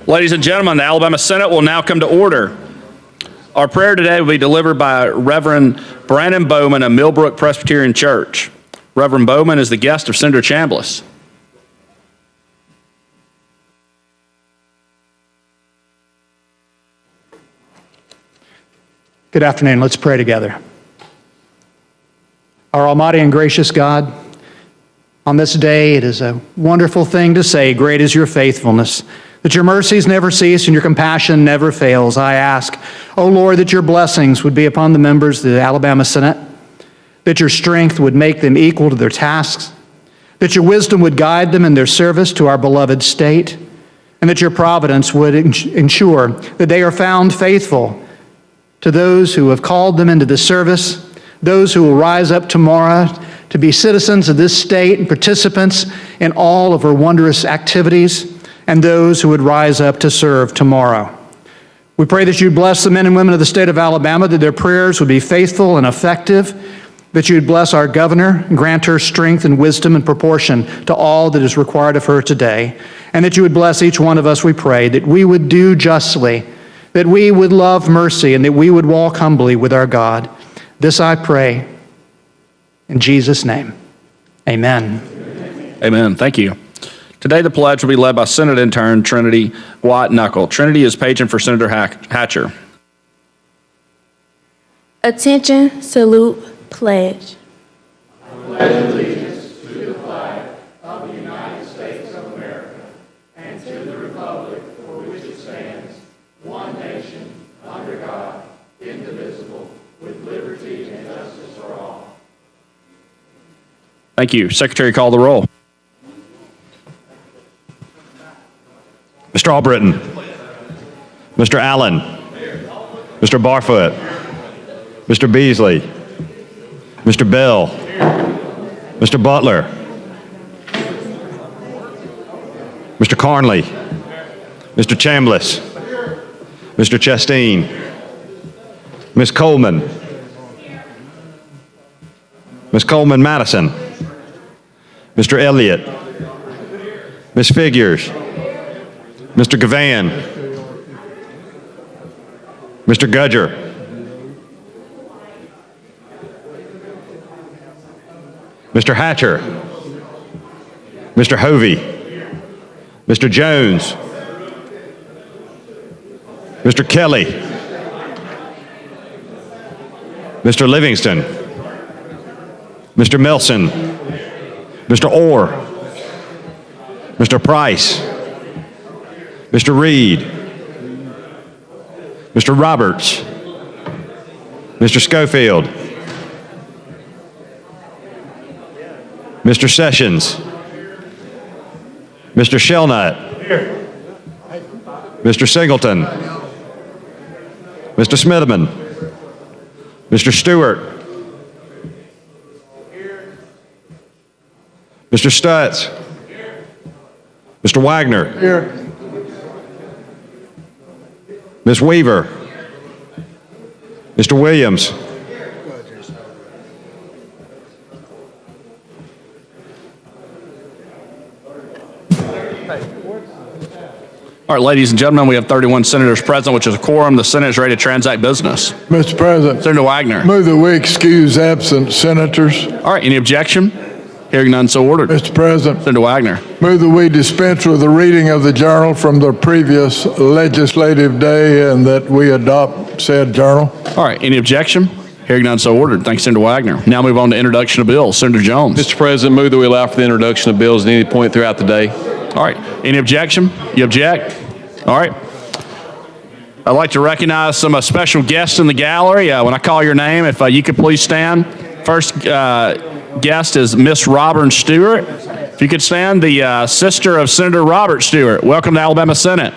Ladies and gentlemen, the Alabama Senate will now come to order. Our prayer today will be delivered by Reverend Brandon Bowman of Millbrook Presbyterian Church. Reverend Bowman is the guest of Senator Chambliss. Good afternoon. Let's pray together. Our almighty and gracious God, on this day it is a wonderful thing to say, great is your faithfulness, that your mercies never cease and your compassion never fails. I ask, O Lord, that your blessings would be upon the members of the Alabama Senate, that your strength would make them equal to their tasks, that your wisdom would guide them in their service to our beloved state, and that your providence would ensure that they are found faithful to those who have called them into this service, those who will rise up tomorrow to be citizens of this state and participants in all of our wondrous activities, and those who would rise up to serve tomorrow. We pray that you'd bless the men and women of the state of Alabama, that their prayers would be faithful and effective, that you'd bless our governor and grant her strength and wisdom in proportion to all that is required of her today, and that you would bless each one of us, we pray, that we would do justly, that we would love mercy, and that we would walk humbly with our God. This I pray in Jesus' name. Amen. Amen. Thank you. Today the pledge will be led by Senate intern Trinity Watt-Knuckle. Trinity is paging for Senator Hatcher. Attention, salute, pledge. I pledge allegiance to the flag of the United States of America and to the republic for which it stands, one nation, under God, indivisible, with liberty and justice for all. Thank you. Secretary, call the roll. Mr. Albritton, Mr. Allen, Mr. Barfoot, Mr. Beasley, Mr. Bell, Mr. Butler, Mr. Carnley, Mr. Chambliss, Mr. Chasteen, Ms. Coleman, Ms. Coleman-Madison, Mr. Elliott, Ms. Figures, Mr. Gavan, Mr. Gudger, Mr. Hatcher, Mr. Hovey, Mr. Jones, Mr. Kelly, Mr. Livingston, Mr. Milson, Mr. Orr, Mr. Price, Mr. Reed, Mr. Roberts, Mr. Schofield, Mr. Sessions, Mr. Shelnut, Mr. Singleton, Mr. Smitherman, Mr. Stewart, Mr. Stutz, Mr. Wagner, Ms. Weaver, Mr. Williams, All right, ladies and gentlemen, we have 31 senators present, which is a quorum. The Senate is ready to transact business. Mr. President, Senator Wagner. move that we excuse absent senators. All right, any objection? Hearing none, so ordered. Mr. President, Senator Wagner. move that we dispense with the reading of the journal from the previous legislative day and that we adopt said journal. All right, any objection? Hearing none, so ordered. Thanks, Senator Wagner. Now move on to introduction of bills. Senator Jones. Mr. President, move that we allow for the introduction of bills at any point throughout the day. All right, any objection? You object? All right. I'd like to recognize some special guests in the gallery. When I call your name, if you could please stand. First guest is Miss Robin Stewart. If you could stand, the sister of Senator Robert Stewart. Welcome to Alabama Senate.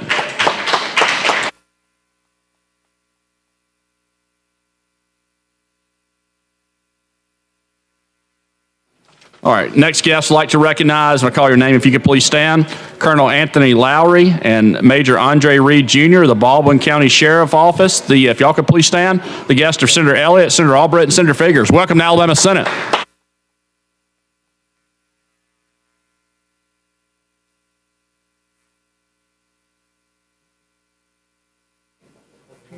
All right, next guest I'd like to recognize, and I'll call your name if you could please stand, Colonel Anthony Lowry and Major Andre Reed Jr. of the Baldwin County Sheriff Office. If y'all could please stand, the guests are Senator Elliott, Senator Albritton, and Senator Figures. Welcome to Alabama Senate.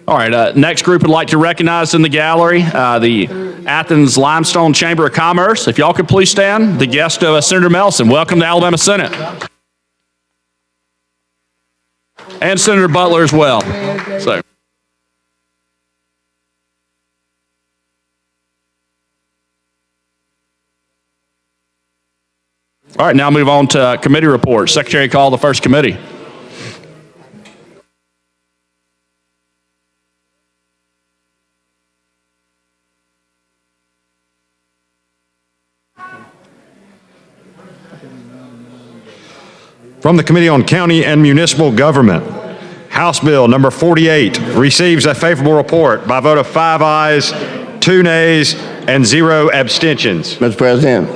All right, next group would like to recognize in the gallery the Athens Limestone Chamber of Commerce. If y'all could please stand, the guest of Senator Melson. Welcome to Alabama Senate. And Senator Butler as well. So. All right, now move on to committee reports. Secretary, call the first committee. From the Committee on County and Municipal Government, House Bill number 48 receives a favorable report by a vote of 5 ayes, 2 nays, and 0 abstentions. Mr. President,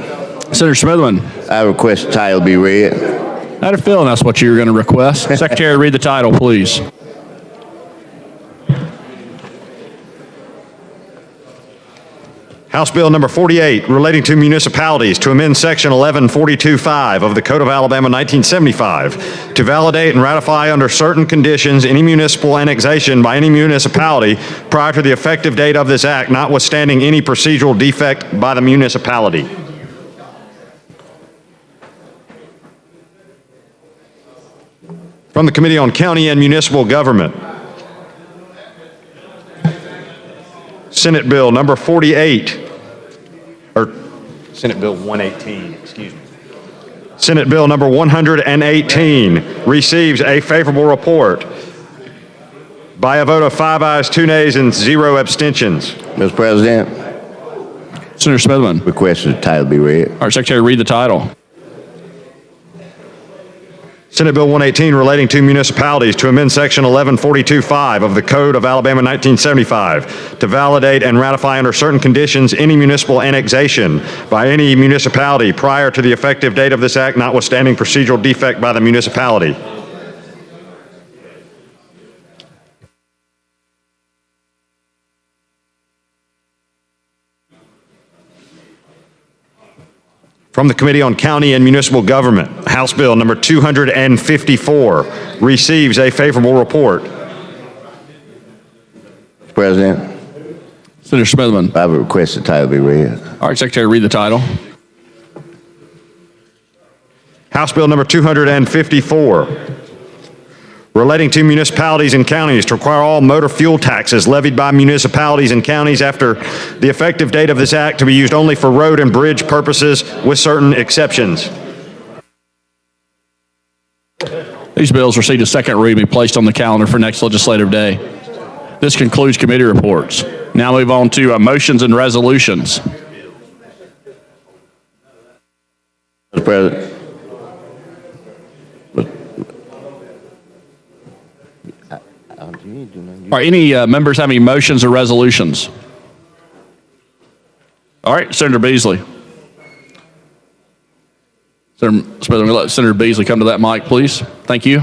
Senator Smithman. I request the title be read. I had a feeling that's what you were going to request. Secretary, read the title, please. House Bill number 48, relating to municipalities, to amend Section 1142.5 of the Code of Alabama 1975 to validate and ratify under certain conditions any municipal annexation by any municipality prior to the effective date of this act, notwithstanding any procedural defect by the municipality. From the Committee on County and Municipal Government, Senate Bill number 48, or Senate Bill 118, excuse me. Senate Bill number 118 receives a favorable report by a vote of 5 ayes, 2 nays, and 0 abstentions. Mr. President, Senator Smithman. request the title be read. All right, Secretary, read the title. Senate Bill 118 relating to municipalities to amend Section 1142.5 of the Code of Alabama 1975 to validate and ratify under certain conditions any municipal annexation by any municipality prior to the effective date of this act, notwithstanding procedural defect by the municipality. From the Committee on County and Municipal Government, House Bill number 254 receives a favorable report. Mr. President, Senator Smithman. I would request the title be read. All right, Secretary, read the title. House Bill number 254, relating to municipalities and counties to require all motor fuel taxes levied by municipalities and counties after the effective date of this act to be used only for road and bridge purposes with certain exceptions. These bills received a second reading, be placed on the calendar for next legislative day. This concludes committee reports. Now move on to motions and resolutions. Mr. President. All right, any members have any motions or resolutions? All right, Senator Beasley. Senator Smith, I'm going to let Senator Beasley come to that mic, please. Thank you.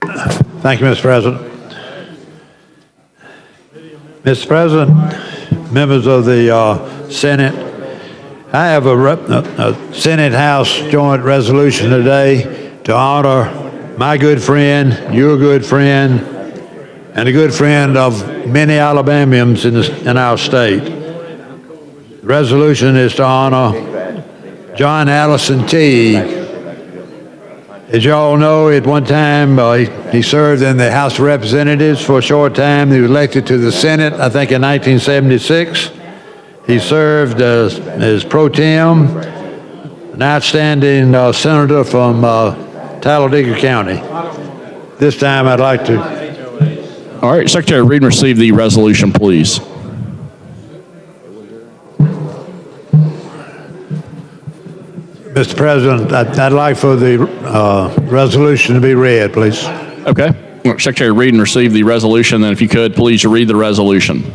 Thank you, Mr. President. Mr. President, members of the Senate, I have a Senate House joint resolution today to honor my good friend, your good friend, and a good friend of many Alabamians in our state. The resolution is to honor John Allison Teague. As you all know, at one time, he served in the House of Representatives for a short time. He was elected to the Senate, I think, in 1976. He served as pro tem, an outstanding senator from Talladega County. This time I'd like to... All right, Secretary, read and receive the resolution, please. Mr. President, I'd like for the resolution to be read, please. Okay. Secretary, read and receive the resolution, then if you could, please read the resolution.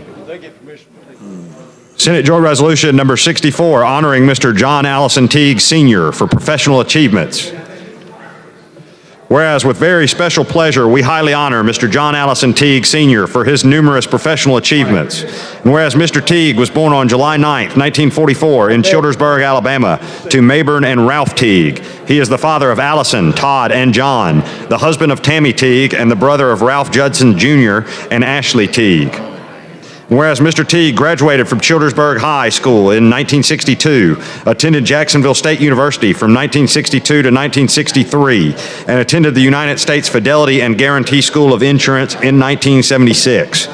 Senate Joint Resolution number 64, honoring Mr. John Allison Teague, Sr. for professional achievements. Whereas with very special pleasure, we highly honor Mr. John Allison Teague, Sr. for his numerous professional achievements. And whereas Mr. Teague was born on July 9, 1944 in Childersburg, Alabama, to Mayburn and Ralph Teague. He is the father of Allison, Todd, and John, the husband of Tammy Teague, and the brother of Ralph Judson, Jr. and Ashley Teague. Whereas Mr. Teague graduated from Childersburg High School in 1962, attended Jacksonville State University from 1962 to 1963, and attended the United States Fidelity and Guarantee School of Insurance in 1976.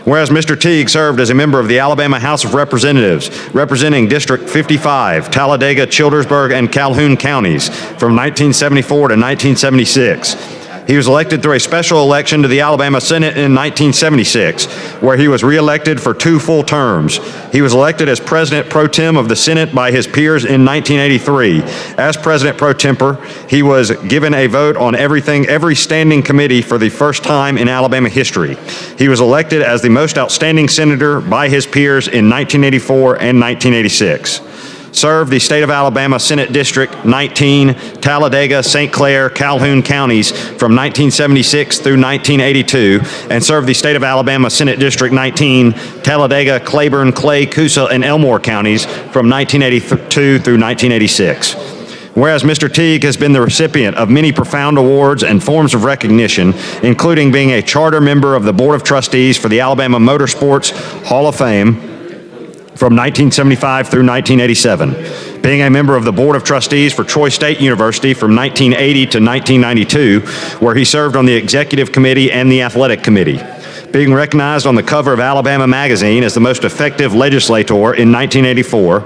Whereas Mr. Teague served as a member of the Alabama House of Representatives, representing District 55, Talladega, Childersburg, and Calhoun counties from 1974 to 1976. He was elected through a special election to the Alabama Senate in 1976, where he was reelected for 2 full terms. He was elected as President Pro Tem of the Senate by his peers in 1983. As President Pro Tempore, he was given a vote on every standing committee for the first time in Alabama history. He was elected as the most outstanding senator by his peers in 1984 and 1986. Served the state of Alabama Senate District 19, Talladega, St. Clair, Calhoun counties from 1976 through 1982, and served the state of Alabama Senate District 19, Talladega, Claiborne, Clay, Coosa, and Elmore counties from 1982 through 1986. Whereas Mr. Teague has been the recipient of many profound awards and forms of recognition, including being a charter member of the Board of Trustees for the Alabama Motorsports Hall of Fame, from 1975 through 1987, being a member of the Board of Trustees for Troy State University from 1980 to 1992, where he served on the Executive Committee and the Athletic Committee, being recognized on the cover of Alabama Magazine as the most effective legislator in 1984,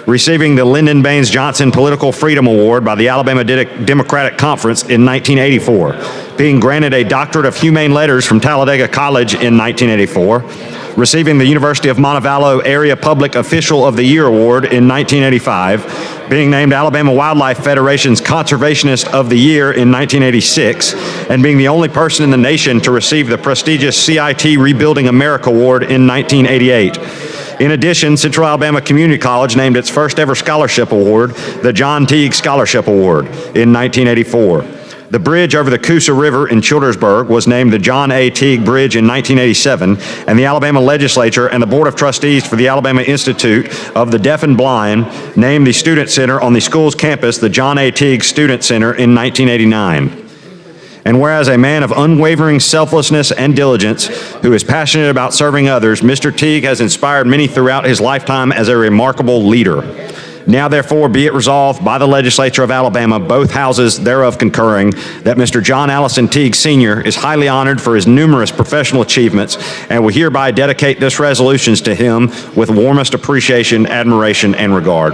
receiving the Lyndon Baines Johnson Political Freedom Award by the Alabama Democratic Conference in 1984, being granted a Doctorate of Humane Letters from Talladega College in 1984, receiving the University of Montevallo Area Public Official of the Year Award in 1985, being named Alabama Wildlife Federation's Conservationist of the Year in 1986, and being the only person in the nation to receive the prestigious CIT Rebuilding America Award in 1988. In addition, Central Alabama Community College named its first ever scholarship award, the John Teague Scholarship Award, in 1984. The bridge over the Coosa River in Childersburg was named the John A. Teague Bridge in 1987, and the Alabama Legislature and the Board of Trustees for the Alabama Institute of the Deaf and Blind named the Student Center on the school's campus the John A. Teague Student Center in 1989. And whereas a man of unwavering selflessness and diligence who is passionate about serving others, Mr. Teague has inspired many throughout his lifetime as a remarkable leader. Now, therefore, be it resolved by the legislature of Alabama, both houses thereof concurring, that Mr. John Allison Teague, Sr. is highly honored for his numerous professional achievements, and we hereby dedicate this resolution to him with warmest appreciation, admiration, and regard.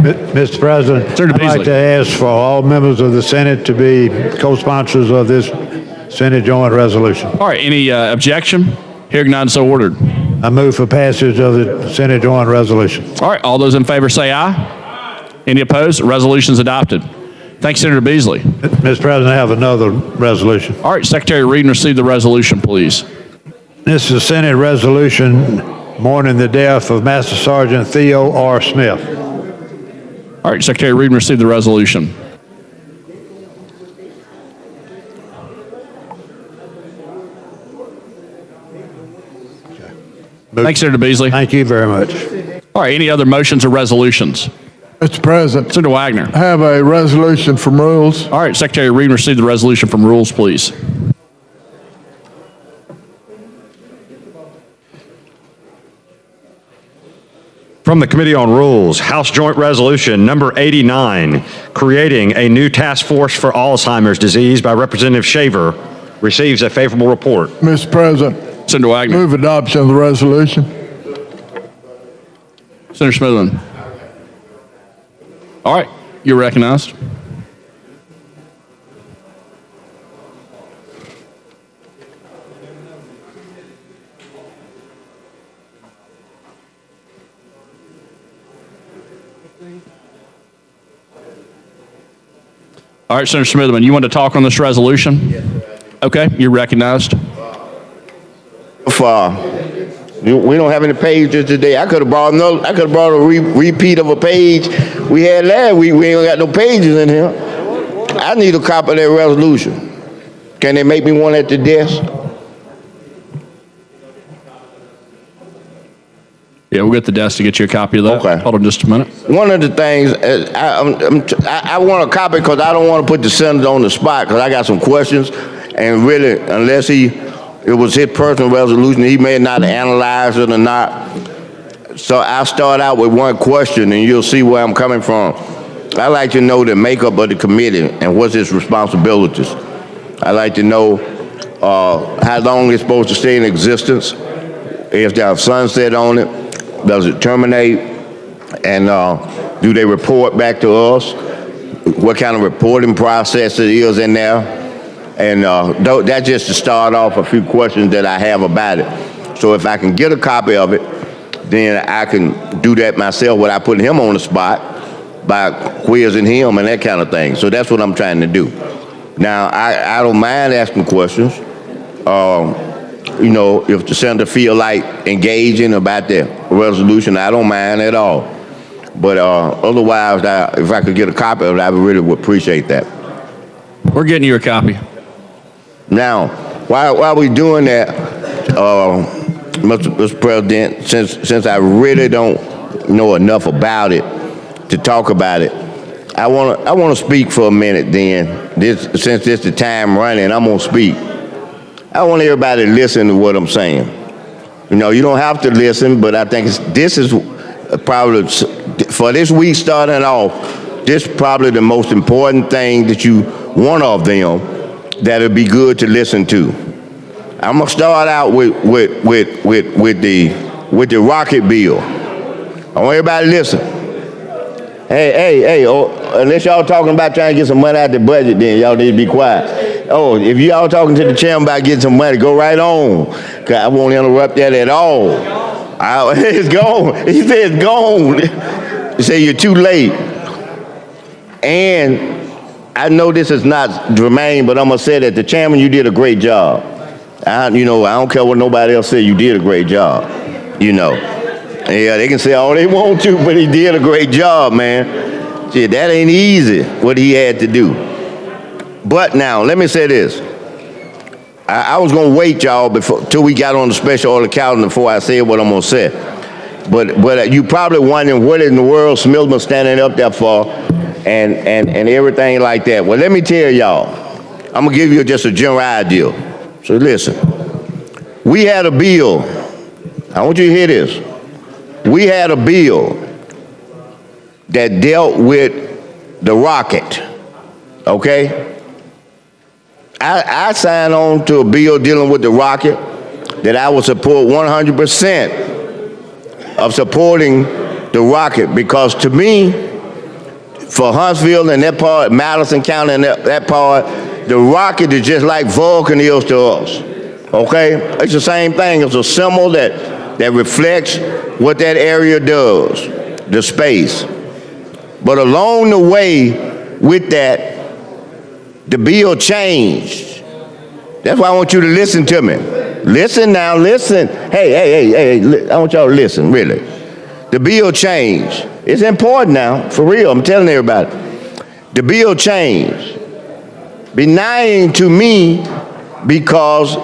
Mr. President, Senator I'd like Beasley. to ask for all members of the Senate to be co-sponsors of this Senate joint resolution. All right, any objection? Hearing none, so ordered. I move for passage of the Senate joint resolution. All right, all those in favor say aye. Any opposed? Resolution's adopted. Thanks, Senator Beasley. Mr. President, I have another resolution. All right, Secretary Reed, and receive the resolution, please. This is a Senate resolution mourning the death of Master Sergeant Theo R. Smith. All right, Secretary Reed, and receive the resolution. Thanks, Senator Beasley. Thank you very much. All right, any other motions or resolutions? Mr. President, Senator Wagner. I have a resolution from Rules. All right, Secretary Reed, and receive the resolution from Rules, please. From the Committee on Rules, House Joint Resolution number 89, creating a new task force for Alzheimer's disease by Representative Shaver, receives a favorable report. Mr. President, Senator Wagner. move adoption of the resolution. Senator Smithman. All right, you're recognized. All right, Senator Smithman, you want to talk on this resolution? Yes. Okay, you're recognized. We don't have any pages today. I could have brought a repeat of a page we had last week. We ain't got no pages in here. I need a copy of that resolution. Can they make me one at the desk? Yeah, we'll get the desk to get you a copy of that. Okay. Hold on just a minute. One of the things, I want a copy because I don't want to put the senator on the spot because I got some questions. And really, unless it was his personal resolution, he may not analyze it or not. So I'll start out with one question and you'll see where I'm coming from. I like to know the makeup of the committee and what's its responsibilities. I like to know how long it's supposed to stay in existence, if there are sunset on it, does it terminate, and do they report back to us? What kind of reporting process it is in there? And that's just to start off a few questions that I have about it. So if I can get a copy of it, then I can do that myself without putting him on the spot by quizzing him and that kind of thing. So that's what I'm trying to do. Now, I don't mind asking questions. You know, if the senator feel like engaging about the resolution, I don't mind at all. But otherwise, if I could get a copy of it, I really would appreciate that. We're getting you a copy. Now, while we're doing that, Mr. President, since I really don't know enough about it to talk about it, I want to speak for a minute. Then, since this the time running, I'm gonna speak. I want everybody to listen to what I'm saying. You know, you don't have to listen, but I think this is probably, for this week starting off, this is probably the most important thing that one of them, that'll be good to listen to. I'm gonna start out with the rocket bill. I want everybody to listen. Hey, unless y'all talking about trying to get some money out the budget, then y'all need to be quiet. Oh, if y'all talking to the chairman about getting some money, go right on. Cause I won't interrupt that at all. It's gone. He said it's gone. He said you're too late. And I know this is not germane, but I'm gonna say that the chairman, you did a great job. I don't care what nobody else said, you did a great job. You know. Yeah, they can say all they want to, but he did a great job, man. See, that ain't easy, what he had to do. But now, let me say this. I was going to wait, y'all, till we got on the special order calendar before I say what I'm going to say. But you probably wondering what in the world Smilman standing up there for and everything like that. Well, let me tell y'all. I'm going to give you just a general idea. So listen. We had a bill. I want you to hear this. We had a bill that dealt with the rocket, okay? I signed on to a bill dealing with the rocket that I would support 100% of supporting the rocket because to me, for Huntsville and that part, Madison County and that part, the rocket is just like Vulcan is to us, okay? It's the same thing. It's a symbol that reflects what that area does, the space. But along the way with that, the bill changed. That's why I want you to listen to me. Listen now, listen. Hey, I want y'all to listen, really. The bill changed. It's important now, for real, I'm telling everybody. The bill changed. Benign to me because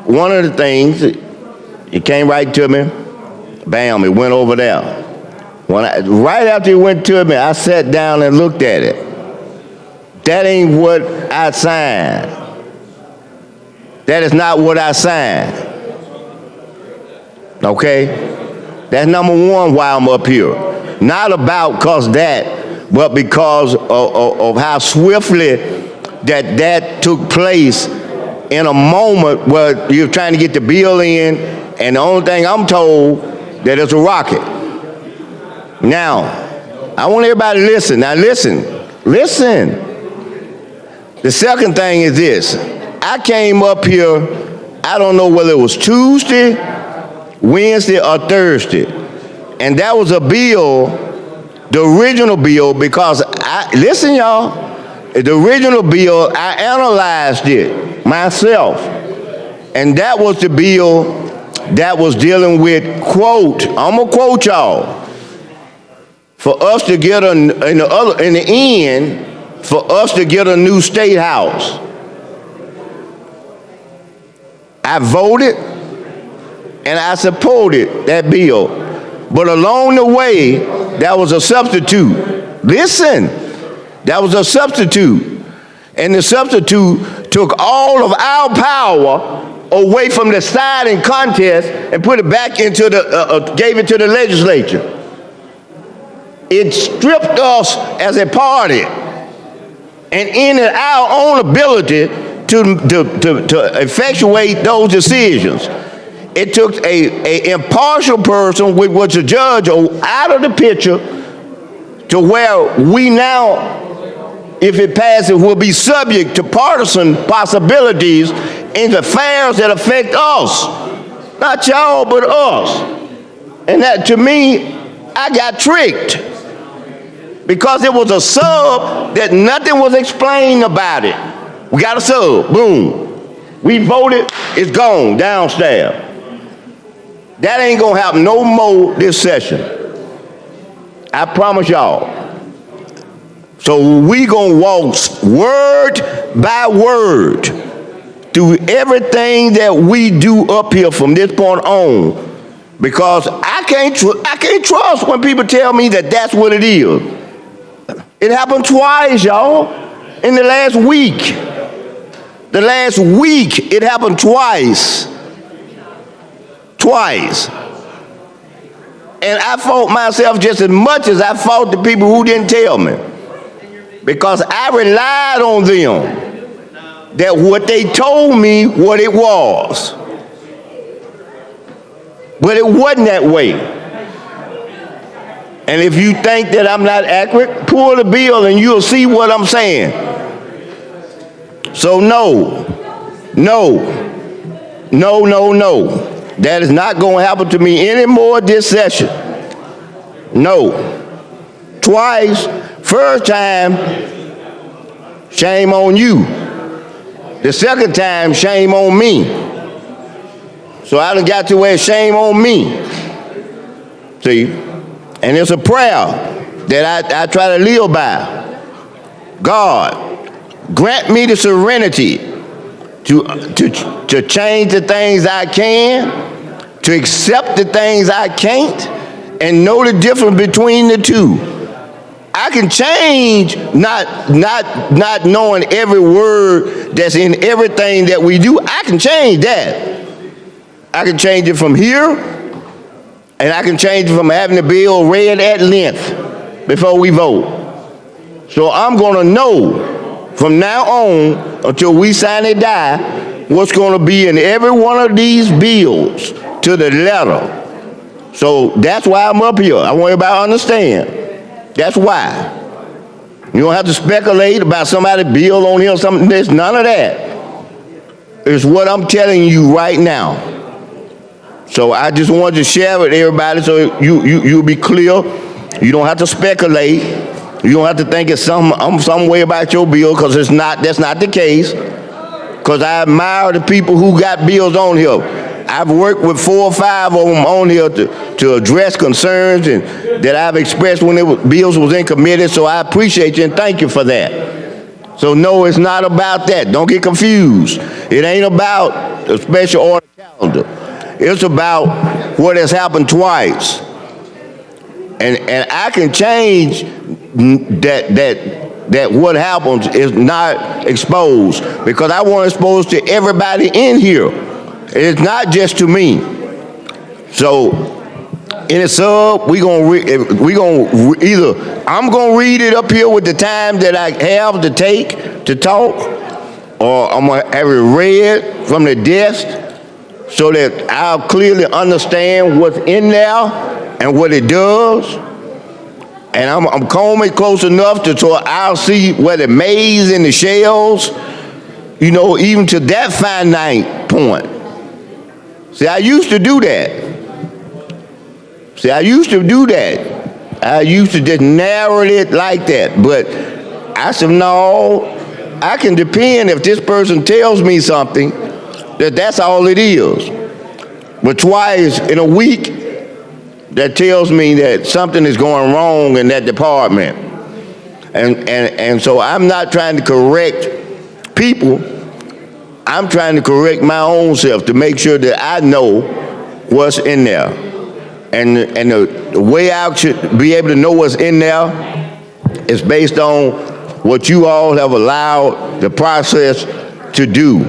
one of the things, it came right to me, bam, it went over there. Right after it went to me, I sat down and looked at it. That ain't what I signed. That is not what I signed. Okay? That's number one why I'm up here. Not about cause that, but because of how swiftly that took place in a moment where you're trying to get the bill in, and the only thing I'm told that it's a rocket. Now, I want everybody to listen. Now listen. The second thing is this. I came up here, I don't know whether it was Tuesday, Wednesday, or Thursday. And that was a bill, the original bill, because listen y'all, the original bill, I analyzed it myself. And that was the bill that was dealing with, quote, I'm gonna quote y'all, for us to get in the end, for us to get a new state house. I voted and I supported that bill. But along the way, that was a substitute. Listen, that was a substitute. And the substitute took all of our power away from the deciding contest and put it back into gave it to the legislature. It stripped us as a party and ended our own ability to effectuate those decisions. It took a impartial person, which was a judge, out of the picture to where we now, if it passes, will be subject to partisan possibilities in affairs that affect us. Not y'all, but us. And that, to me, I got tricked. Because it was a sub that nothing was explained about it. We got a sub, boom. We voted, it's gone downstairs. That ain't gonna happen no more this session. I promise y'all. So we gonna walk word by word through everything that we do up here from this point on, because I can't trust when people tell me that that's what it is. It happened twice, y'all, in the last week. The last week, it happened twice. Twice. And I fought myself just as much as I fought the people who didn't tell me. Because I relied on them, that what they told me what it was. But it wasn't that way. And if you think that I'm not accurate, pull the bill and you'll see what I'm saying. So no. That is not going to happen to me anymore this session. No. Twice. First time, shame on you. The second time, shame on me. So I done got to where shame on me. See? And it's a prayer that I try to live by. God, grant me the serenity to change the things I can, to accept the things I can't, and know the difference between the two. I can change not knowing every word that's in everything that we do. I can change that. I can change it from here, and I can change it from having the bill read at length before we vote. So I'm gonna know from now on until we sign and die what's gonna be in every one of these bills to the letter. So that's why I'm up here. I want everybody to understand. That's why. You don't have to speculate about somebody's bill on here or something. There's none of that. It's what I'm telling you right now. So I just wanted to share with everybody so you'll be clear. You don't have to speculate. You don't have to think it's some way about your bill, because it's not. That's not the case. Because I admire the people who got bills on here. I've worked with 4 or 5 of them on here to address concerns and that I've expressed when bills was in committee. So I appreciate you and thank you for that. So no, it's not about that. Don't get confused. It ain't about a special order calendar. It's about what has happened twice. And I can change that what happens is not exposed, because I want to expose to everybody in here. It's not just to me. So in a sub, either I'm gonna read it up here with the time that I have to take to talk, or I'm gonna have it read from the desk so that I'll clearly understand what's in there and what it does. And I'm combing close enough so I'll see where the maize and the shells, even to that finite point. See, I used to do that. I used to just narrow it like that. But I said, no, I can depend if this person tells me something that's all it is. But twice in a week, that tells me that something is going wrong in that department. And so I'm not trying to correct people. I'm trying to correct my own self to make sure that I know what's in there. And the way I should be able to know what's in there is based on what you all have allowed the process to do.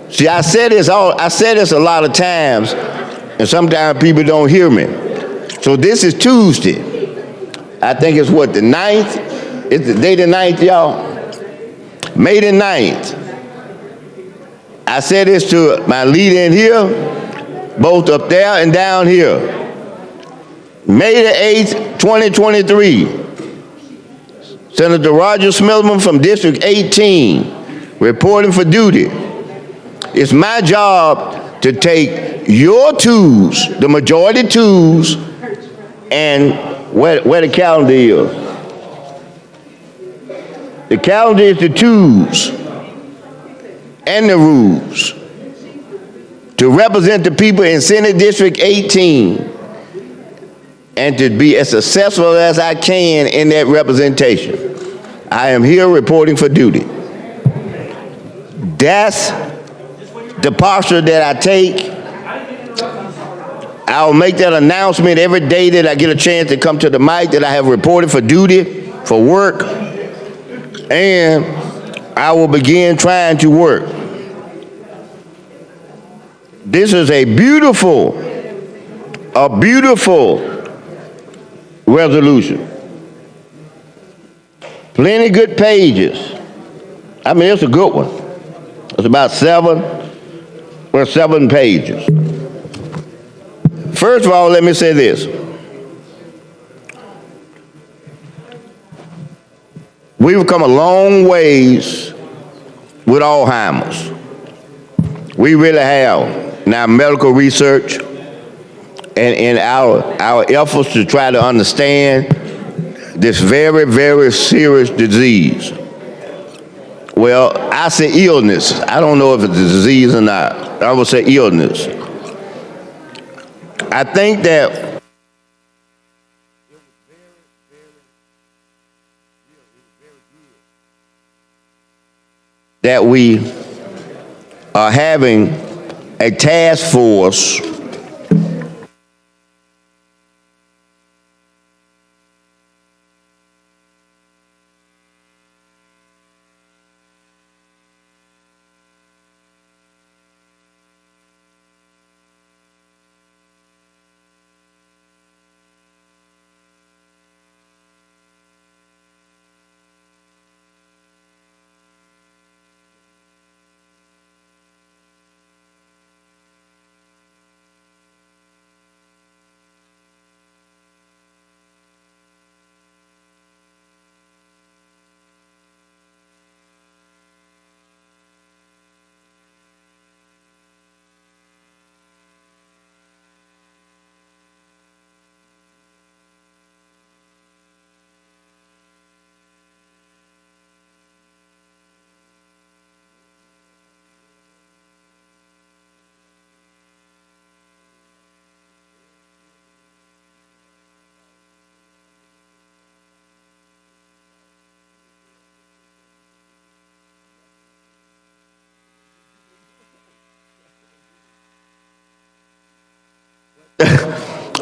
See, I say this a lot of times, and sometimes people don't hear me. So this is Tuesday. I think it's what, the 9th? It's the day the 9th, y'all? May the 9th. I said this to my leader in here, both up there and down here. May the 8th, 2023. Senator Roger Smillman from District 18, reporting for duty. It's my job to take your twos, the majority twos, and where the calendar is. The calendar is the twos and the rules to represent the people in Senate District 18 and to be as successful as I can in that representation. I am here reporting for duty. That's the posture that I take. I'll make that announcement every day that I get a chance to come to the mic that I have reported for duty, for work, and I will begin trying to work. This is a beautiful resolution. Plenty good pages. I mean, it's a good one. It's about 7 pages. First of all, let me say this. We've come a long ways with Alzheimer's. We really have. In our medical research and in our efforts to try to understand this very, very serious disease. Well, I say illness. I don't know if it's a disease or not. I would say illness. I think that we are having a task force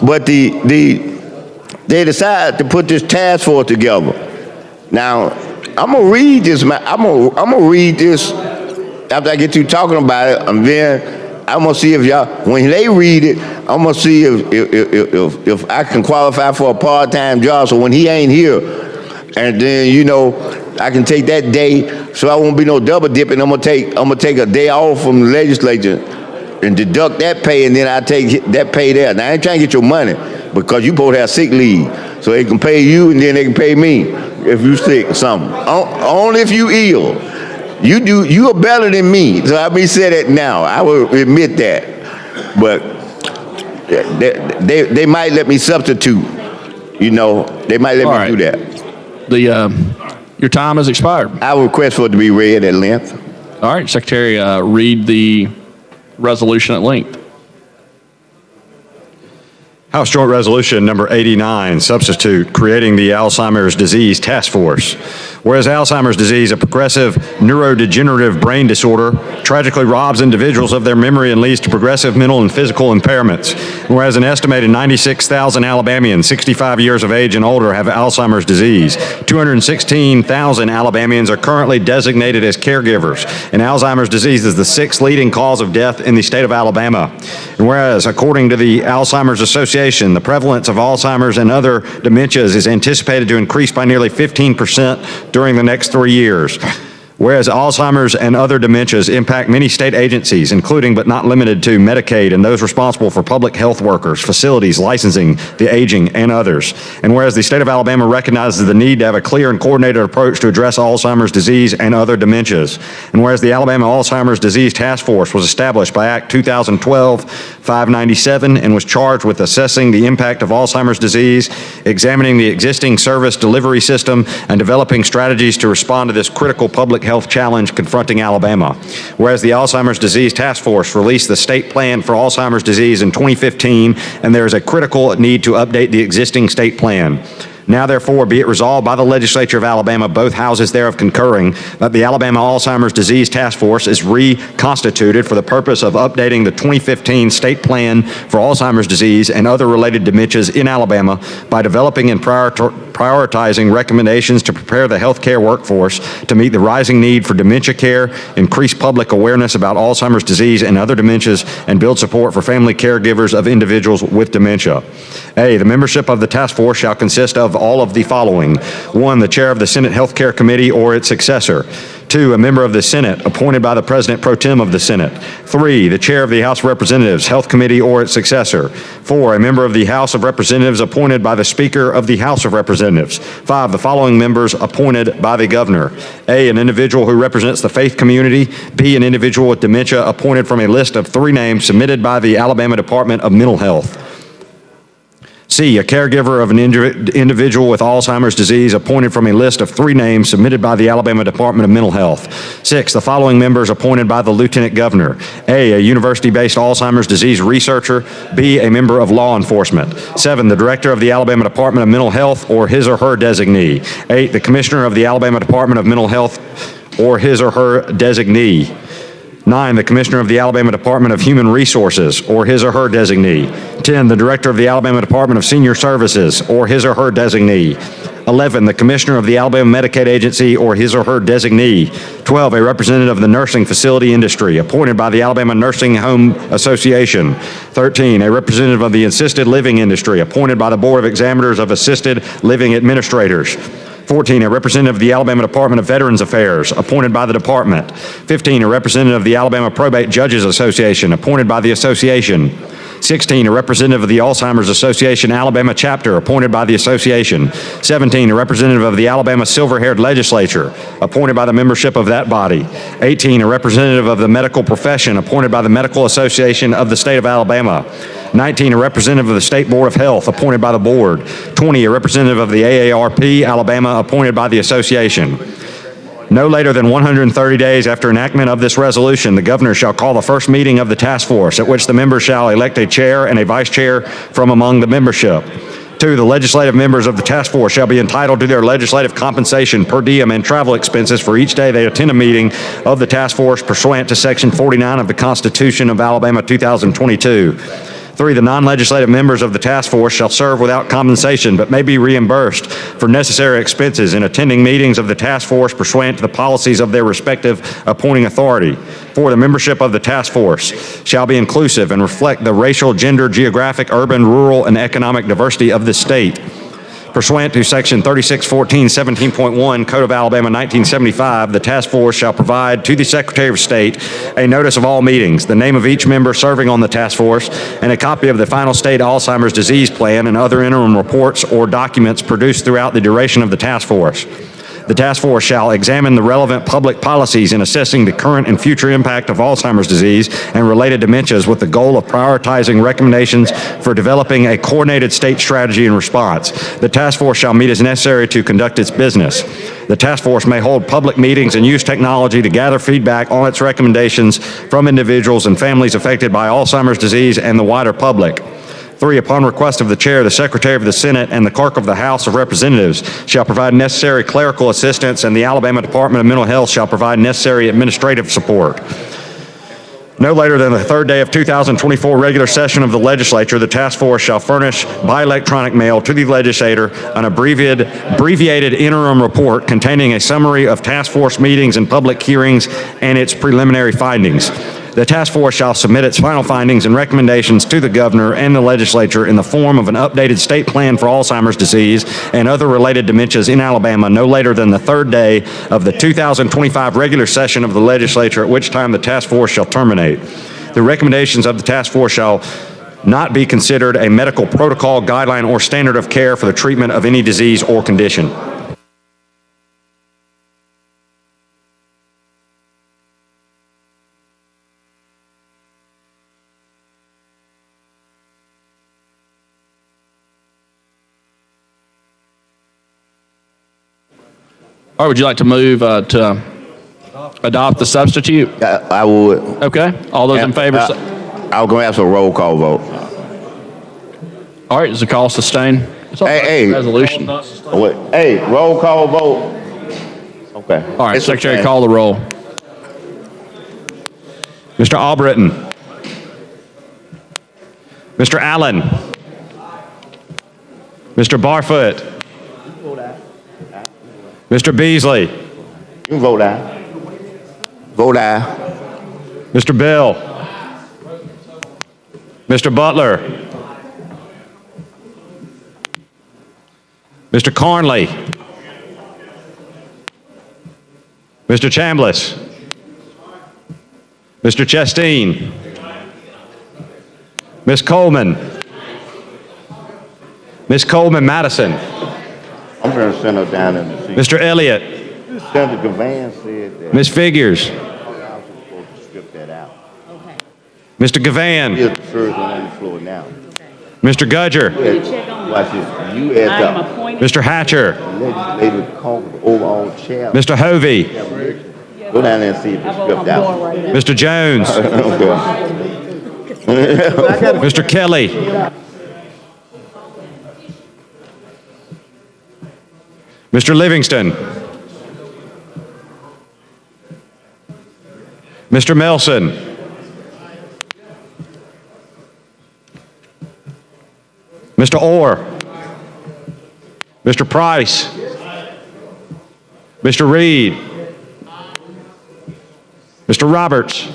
but they decided to put this task force together. Now, I'm gonna read this. I'm gonna read this after I get through talking about it, and then I'm gonna see if y'all, when they read it, I'm gonna see if I can qualify for a part-time job. So when he ain't here, and then I can take that day, so I won't be no double dipping. I'm gonna take a day off from the legislature and deduct that pay, and then I take that pay there. Now I ain't trying to get your money because you both have sick leave, so they can pay you and then they can pay me if you sick or something. Only if you ill. You are better than me, so I may say that now. I will admit that, but they might let me substitute. They might let me do that. Your time has expired. I will request for it to be read at length. All right, Secretary, read the resolution at length. House Joint Resolution number 89, substitute, creating the Alzheimer's Disease Task Force. Whereas Alzheimer's disease, a progressive neurodegenerative brain disorder, tragically robs individuals of their memory and leads to progressive mental and physical impairments. And whereas an estimated 96,000 Alabamians 65 years of age and older have Alzheimer's disease, 216,000 Alabamians are currently designated as caregivers, and Alzheimer's disease is the 6th leading cause of death in the state of Alabama. And whereas, according to the Alzheimer's Association, the prevalence of Alzheimer's and other dementias is anticipated to increase by nearly 15% during the next 3 years. Whereas Alzheimer's and other dementias impact many state agencies, including but not limited to Medicaid and those responsible for public health workers, facilities, licensing, the aging, and others. And whereas the state of Alabama recognizes the need to have a clear and coordinated approach to address Alzheimer's disease and other dementias. And whereas the Alabama Alzheimer's Disease Task Force was established by Act 2012-597 and was charged with assessing the impact of Alzheimer's disease, examining the existing service delivery system, and developing strategies to respond to this critical public health challenge confronting Alabama. Whereas the Alzheimer's Disease Task Force released the state plan for Alzheimer's disease in 2015, and there is a critical need to update the existing state plan. Now, therefore, be it resolved by the legislature of Alabama, both houses thereof concurring, that the Alabama Alzheimer's Disease Task Force is reconstituted for the purpose of updating the 2015 state plan for Alzheimer's disease and other related dementias in Alabama by developing and prioritizing recommendations to prepare the healthcare workforce to meet the rising need for dementia care, increase public awareness about Alzheimer's disease and other dementias, and build support for family caregivers of individuals with dementia. A, the membership of the task force shall consist of all of the following. 1, the chair of the Senate Healthcare Committee or its successor. 2, a member of the Senate appointed by the President Pro Tem of the Senate. 3, the chair of the House of Representatives, Health Committee or its successor. 4, a member of the House of Representatives appointed by the Speaker of the House of Representatives. 5, the following members appointed by the Governor. A, an individual who represents the faith community. B, an individual with dementia appointed from a list of 3 names submitted by the Alabama Department of Mental Health. C, a caregiver of an individual with Alzheimer's disease appointed from a list of 3 names submitted by the Alabama Department of Mental Health. 6, the following members appointed by the Lieutenant Governor. A university-based Alzheimer's disease researcher. B, a member of law enforcement. 7, the director of the Alabama Department of Mental Health or his or her designee. 8, the commissioner of the Alabama Department of Mental Health or his or her designee. 9, the Commissioner of the Alabama Department of Human Resources or his or her designee. 10, the Director of the Alabama Department of Senior Services or his or her designee. 11, the Commissioner of the Alabama Medicaid Agency or his or her designee. 12, a representative of the nursing facility industry appointed by the Alabama Nursing Home Association. 13, a representative of the assisted living industry appointed by the Board of Examiners of Assisted Living Administrators. 14, a representative of the Alabama Department of Veterans Affairs, appointed by the department. 15, a representative of the Alabama Probate Judges Association, appointed by the association. 16, a representative of the Alzheimer's Association Alabama chapter, appointed by the association. 17, a representative of the Alabama Silver-Haired Legislature, appointed by the membership of that body. 18, a representative of the medical profession, appointed by the Medical Association of the State of Alabama. 19, a representative of the State Board of Health, appointed by the board. 20, a representative of the AARP Alabama, appointed by the association. No later than 130 days after enactment of this resolution, the governor shall call the first meeting of the task force, at which the members shall elect a chair and a vice chair from among the membership. 2, the legislative members of the task force shall be entitled to their legislative compensation, per diem, and travel expenses for each day they attend a meeting of the task force pursuant to Section 49 of the Constitution of Alabama 2022. 3, the non-legislative members of the task force shall serve without compensation, but may be reimbursed for necessary expenses in attending meetings of the task force pursuant to the policies of their respective appointing authority. 4, the membership of the task force shall be inclusive and reflect the racial, gender, geographic, urban, rural, and economic diversity of the state. Pursuant to Section 3614-17.1 Code of Alabama 1975, the task force shall provide to the Secretary of State a notice of all meetings, the name of each member serving on the task force, and a copy of the final state Alzheimer's disease plan and other interim reports or documents produced throughout the duration of the task force. The task force shall examine the relevant public policies in assessing the current and future impact of Alzheimer's disease and related dementias with the goal of prioritizing recommendations for developing a coordinated state strategy in response. The task force shall meet as necessary to conduct its business. The task force may hold public meetings and use technology to gather feedback on its recommendations from individuals and families affected by Alzheimer's disease and the wider public. 3, upon request of the chair, the secretary of the Senate, and the clerk of the House of Representatives shall provide necessary clerical assistance, and the Alabama Department of Mental Health shall provide necessary administrative support. No later than the third day of 2024 regular session of the legislature, the task force shall furnish by electronic mail to the legislator an abbreviated interim report containing a summary of task force meetings and public hearings and its preliminary findings. The task force shall submit its final findings and recommendations to the governor and the legislature in the form of an updated state plan for Alzheimer's disease and other related dementias in Alabama no later than the third day of the 2025 regular session of the legislature, at which time the task force shall terminate. The recommendations of the task force shall not be considered a medical protocol, guideline, or standard of care for the treatment of any disease or condition. All right, would you like to move to adopt the substitute? I would. Okay. All those in favor? I was going to ask a roll call vote. All right, is the call sustained? It's all Hey. resolution. Wait, hey, roll call vote. Okay. All right, It's Secretary, okay. call the roll. Mr. Albritton. Mr. Allen. Mr. Barfoot. Mr. Beasley. You can vote aye. Vote aye. Mr. Bill. Mr. Butler. Mr. Carnley. Mr. Chambliss. Mr. Chasteen. Ms. Coleman. Ms. Coleman Madison. I'm going to send her down in the seat. Mr. Elliott. Senator Gavan said that Ms. Figures. I was supposed to strip that out. Mr. Gavan. Here's the first one on the floor now. Mr. Gudger. Watch this. You as the Mr. Hatcher. legislative overall chair. Mr. Hovey. Go down there and see if it's stripped out. Mr. Jones. Mr. Kelly. Mr. Livingston. Mr. Melson. Mr. Orr. Mr. Price. Mr. Reed. Mr. Roberts.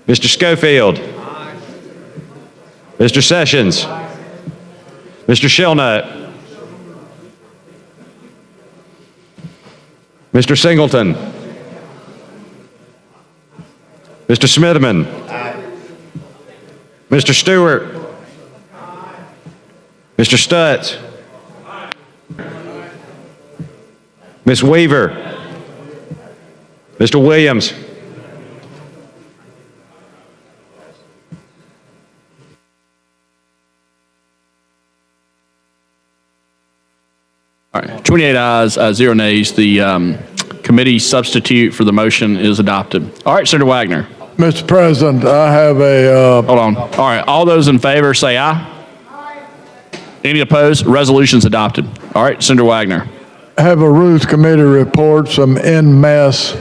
Mr. Schofield. Mr. Sessions. Mr. Shellnut. Mr. Singleton. Mr. Smithman. Mr. Stewart. Mr. Stutz. Ms. Weaver. Mr. Williams. All right, 28 ayes, 0 nays. The committee substitute for the motion is adopted. All right, Senator Wagner. Mr. President, I have a, Hold on. All right, all those in favor say aye. Any opposed? Resolution's adopted. All right, Senator Wagner. have a Rules Committee report, some en masse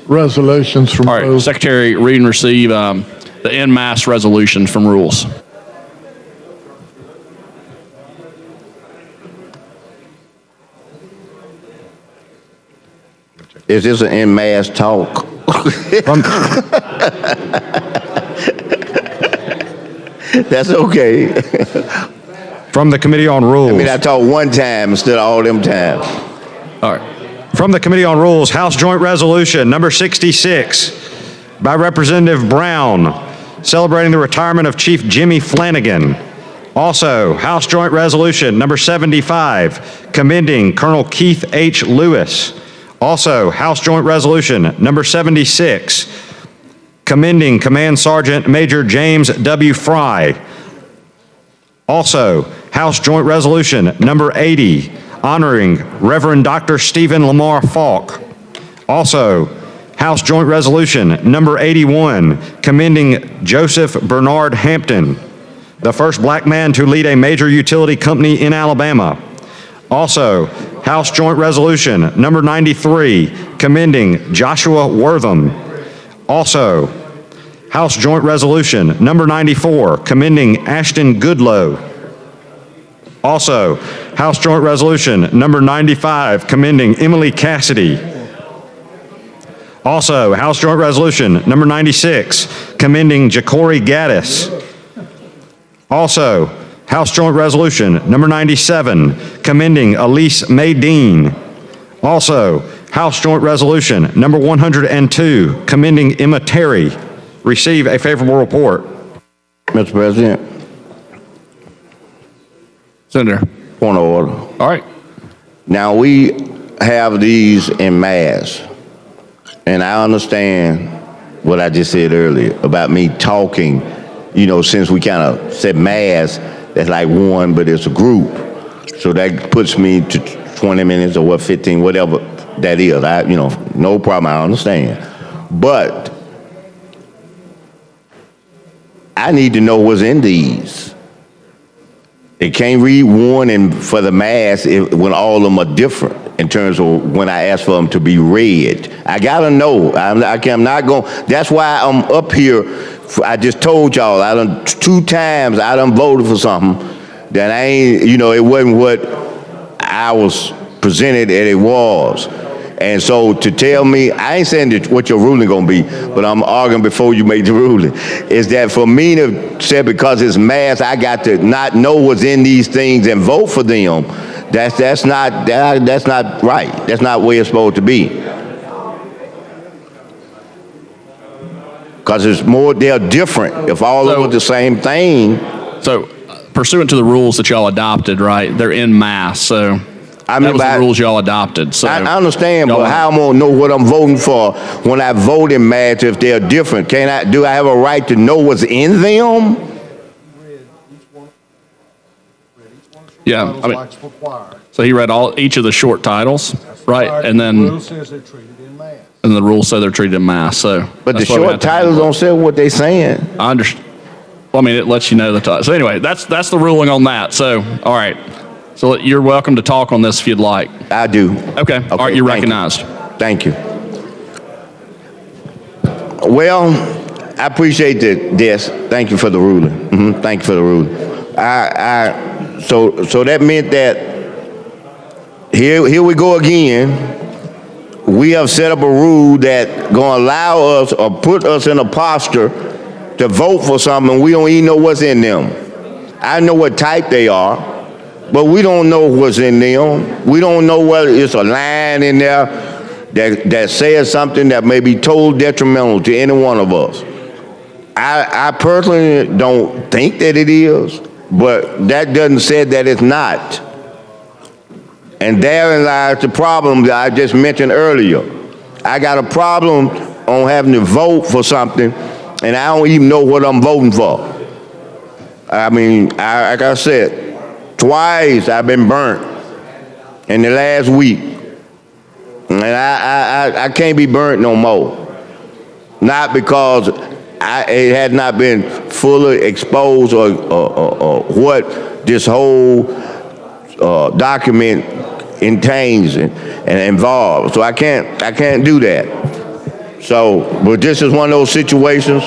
resolutions from All right, Rules. Secretary, read and receive the en masse resolutions from Rules. Is this an en masse talk? That's okay. From the Committee on Rules. I mean, I talk one time instead of all them times. All right. From the Committee on Rules, House Joint Resolution number 66 by Representative Brown, celebrating the retirement of Chief Jimmy Flanagan. Also, House Joint Resolution number 75, commending Colonel Keith H. Lewis. Also, House Joint Resolution number 76, commending Command Sergeant Major James W. Fry. Also, House Joint Resolution number 80, honoring Reverend Dr. Stephen Lamar Falk. Also, House Joint Resolution number 81, commending Joseph Bernard Hampton. the first black man to lead a major utility company in Alabama. Also, House Joint Resolution number 93, commending Joshua Wortham. Also, House Joint Resolution number 94, commending Ashton Goodloe. Also, House Joint Resolution number 95, commending Emily Cassidy. Also, House Joint Resolution number 96, commending Ja'Cory Gaddis. Also, House Joint Resolution number 97, commending Elise May Dean. Also, House Joint Resolution number 102, commending Emma Terry. Receive a favorable report. Mr. President, Senator. point of order. All right. Now, we have these in mass, and I understand what I just said earlier about me talking, since we kind of said mass, that's like one, but it's a group. So that puts me to 20 minutes or 15, whatever that is. No problem, I understand. But I need to know what's in these. They can't read one and for the mass when all of them are different in terms of when I ask for them to be read. I gotta know. I'm not going. That's why I'm up here. I just told y'all. I done 2 times. I done voted for something that I ain't. It wasn't what I was presented that it was. And so to tell me, I ain't saying that what your ruling gonna be, but I'm arguing before you make the ruling, is that for me to say because it's mass, I got to not know what's in these things and vote for them. That's not right. That's not where it's supposed to be. Because it's more, they're different. If all of them are the same thing. So, pursuant to the rules that y'all adopted, right? They're in mass, so. That was the rules y'all adopted. So I understand, but how am I gonna know what I'm voting for when I vote in mass if they're different? Do I have a right to know what's in them? Yeah, so he read each of the short titles, right? And then The rule says they're treated in mass. and the rules say they're treated in mass. So, But the that's why we short have to- titles don't say what they're saying. I understand. Well, I mean, it lets you know the title. So anyway, that's the ruling on that. So, all right. So you're welcome to talk on this if you'd like. I do. Okay. All right, you're recognized. Thank you. Well, I appreciate this. Thank you for the ruling. Thank you for the ruling. So that meant that here we go again. We have set up a rule that gonna allow us or put us in a posture to vote for something we don't even know what's in them. I know what type they are, but we don't know what's in them. We don't know whether it's a line in there that says something that may be totally detrimental to any one of us. I personally don't think that it is, but that doesn't say that it's not. And therein lies the problem that I just mentioned earlier. I got a problem on having to vote for something, and I don't even know what I'm voting for. I mean, like I said, twice I've been burnt in the last week. And I can't be burnt no more. Not because it had not been fully exposed or what this whole document entails and involves. So I can't do that. So, but this is one of those situations.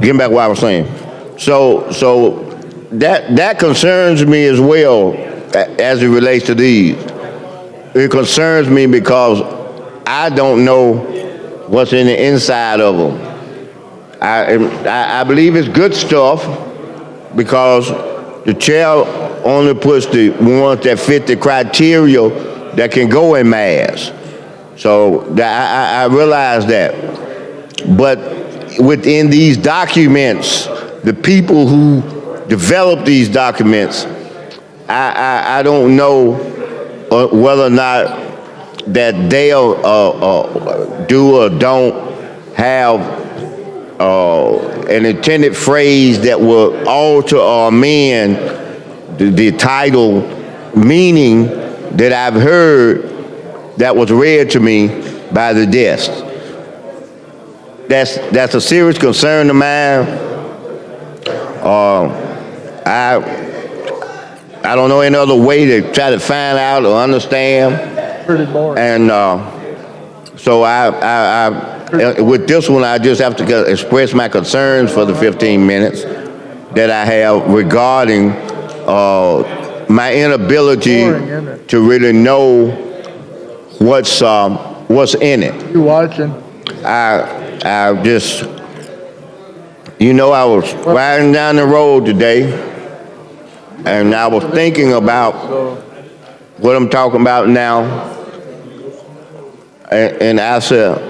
Getting back to what I was saying. So that concerns me as well as it relates to these. It concerns me because I don't know what's in the inside of them. I believe it's good stuff because the chair only puts the ones that fit the criteria that can go in mass. So I realize that. But within these documents, the people who develop these documents, I don't know whether or not that they'll do or don't have an intended phrase that will alter or amend the title meaning that I've heard that was read to me by the desk. That's a serious concern of mine. I don't know any other way to try to find out or understand. Pretty boring. And so with this one, I just have to express my concerns for the 15 minutes that I have regarding my inability to really know what's in it. You watching? I just, I was riding down the road today, and I was thinking about what I'm talking about now, and I thought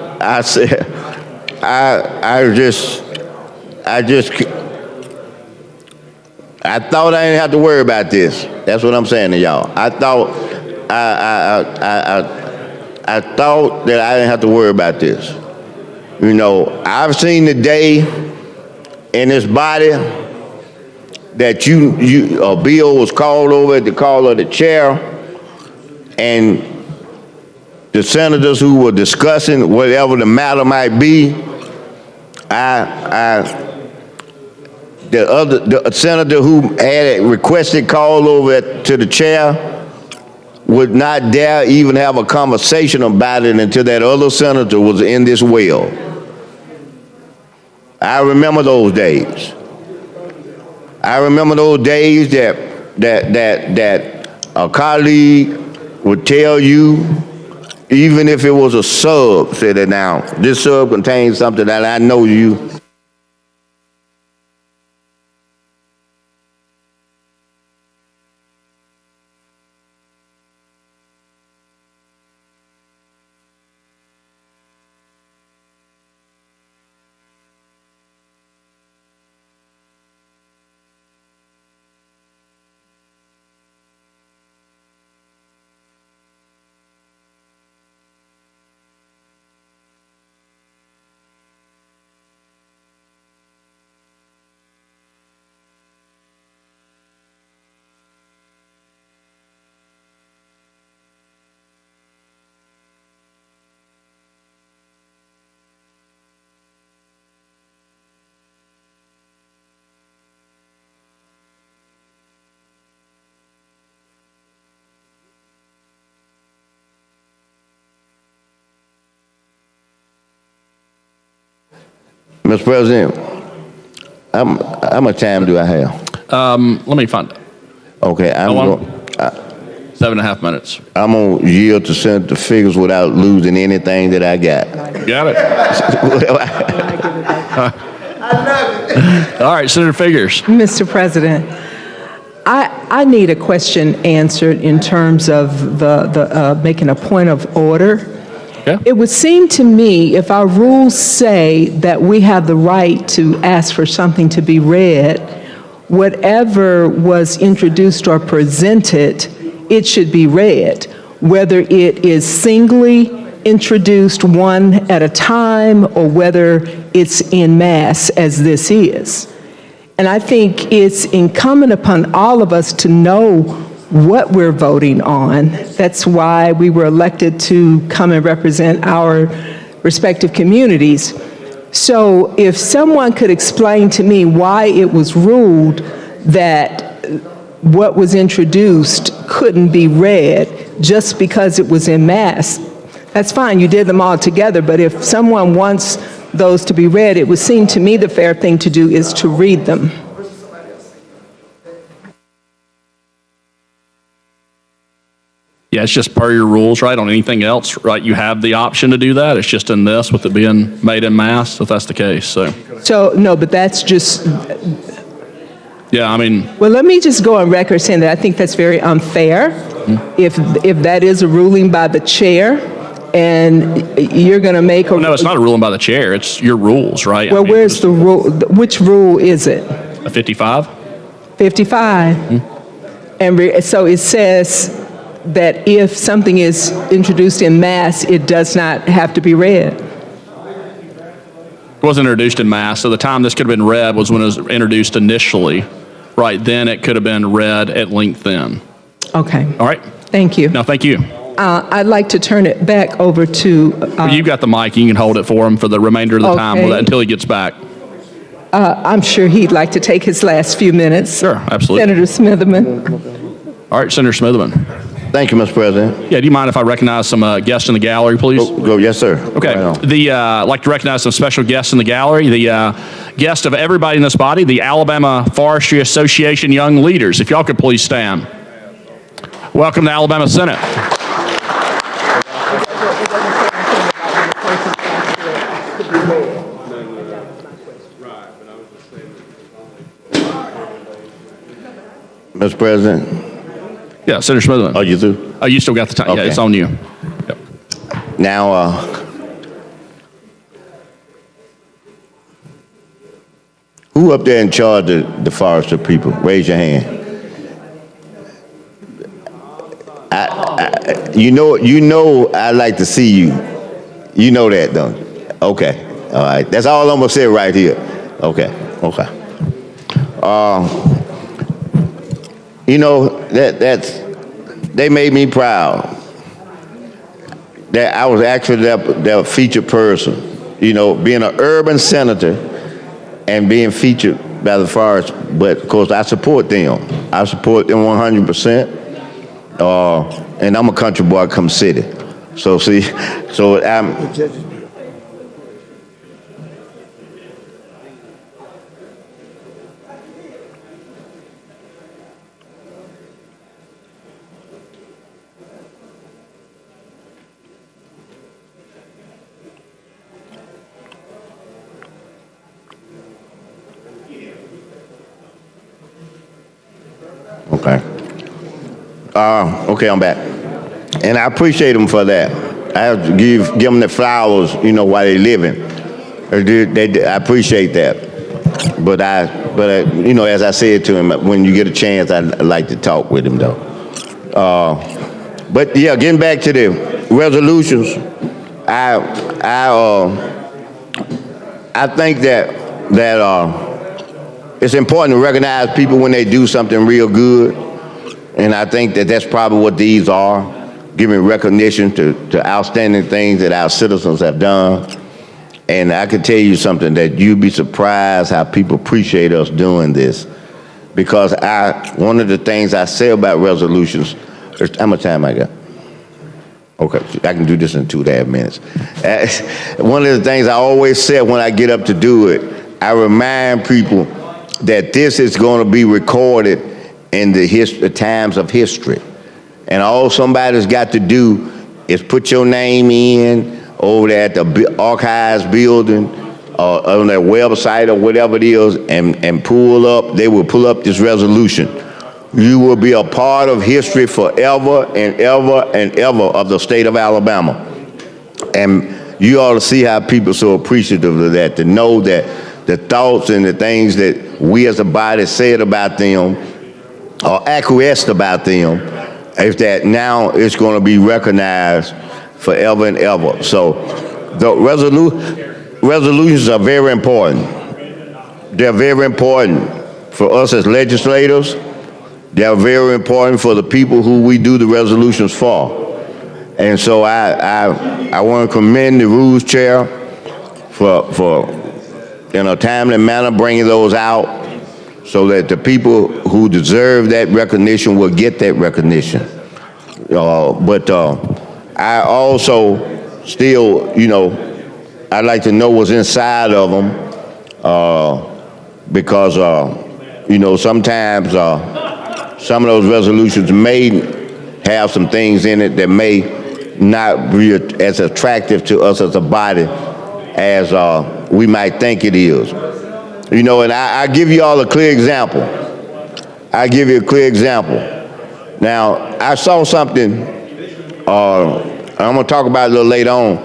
I didn't have to worry about this. That's what I'm saying to y'all. I thought that I didn't have to worry about this. I've seen the day in this body that a bill was called over at the call of the chair, and the senators who were discussing whatever the matter might be, the senator who had requested call over to the chair would not dare even have a conversation about it until that other senator was in this well. I remember those days. I remember those days that a colleague would tell you, even if it was a sub, say that now, this sub contains something that I know you. Mr. President, how much time do I have? Let me find it. Okay, 7.5 minutes. I'm going to yield to Senator Figures without losing anything that I got. Got it. All right, Senator Figures. Mr. President, I need a question answered in terms of the making a point of order. Yeah. It would seem to me if our rules say that we have the right to ask for something to be read, whatever was introduced or presented, it should be read, whether it is singly introduced one at a time or whether it's en masse as this is. And I think it's incumbent upon all of us to know what we're voting on. That's why we were elected to come and represent our respective communities. So if someone could explain to me why it was ruled that what was introduced couldn't be read just because it was en masse, that's fine, you did them all together, but if someone wants those to be read, it would seem to me the fair thing to do is to read them. Yeah, it's just per your rules, right? On anything else, right? You have the option to do that. It's just in this with it being made en masse, if that's the case. So No, but that's just, yeah, I mean, well, let me just go on record saying that I think that's very unfair. If that is a ruling by the chair and you're going to make a... no, it's not a ruling by the chair. It's your rules, right? Well, where's the rule? Which rule is it? A 55? 55. And so it says that if something is introduced in mass, it does not have to be read? It wasn't introduced in mass, so the time this could have been read was when it was introduced initially. Right, then it could have been read at length then. Okay. All right? Thank you. No, thank you. I'd like to turn it back over to, You've got the mic. You can hold it for him for the remainder of the time Okay. until he gets back. I'm sure he'd like to take his last few minutes. Sure, absolutely. Senator Smitherman. All right, Senator Smitherman. Thank you, Mr. President. Yeah, do you mind if I recognize some guests in the gallery, please? Go, yes, sir. Okay. Right on. I'd like to recognize some special guests in the gallery. The guest of everybody in this body, the Alabama Forestry Association Young Leaders. If y'all could please stand. Welcome to Alabama Senate. Mr. President. Yeah, Senator Smitherman. Oh, you through? Oh, you still got the time. Yeah, Okay. it's on you. Yep. Now, who up there in charge of the forestry people? Raise your hand. You know, I like to see you. You know that, don't you? Okay. All right. That's all I'm gonna say right here. Okay. Okay. You know, they made me proud that I was actually their featured person. You know, being an urban senator and being featured by the forest, but of course I support them. I support them 100%. And I'm a country boy, come city. So see, so I'm. Okay. Okay, I'm back. And I appreciate them for that. I have to give them the flowers, you know, while they're living. I appreciate that. But you know, as I said to him, when you get a chance, I'd like to talk with him, though. But yeah, getting back to the resolutions, I think that it's important to recognize people when they do something real good. And I think that that's probably what these are, giving recognition to outstanding things that our citizens have done. And I can tell you something, that you'd be surprised how people appreciate us doing this. Because one of the things I say about resolutions, how much time I got? Okay, I can do this in 2.5 minutes. One of the things I always say when I get up to do it, I remind people that this is going to be recorded in the times of history. And all somebody's got to do is put your name in over there at the archives building or on their website or whatever it is and they will pull up this resolution. You will be a part of history forever and ever and ever of the state of Alabama. And you ought to see how people are so appreciative of that, to know that the thoughts and the things that we as a body said about them or acquiesced about them, is that now it's going to be recognized forever and ever. So the resolutions are very important. They're very important for us as legislators. They're very important for the people who we do the resolutions for. And so I want to commend the Rules Chair for in a timely manner bringing those out, so that the people who deserve that recognition will get that recognition. But I also still, you know, I'd like to know what's inside of them, because, you know, sometimes some of those resolutions may have some things in it that may not be as attractive to us as a body as we might think it is. You know, and I give you all a clear example. I give you a clear example. Now, I saw something, I'm going to talk about it a little later on,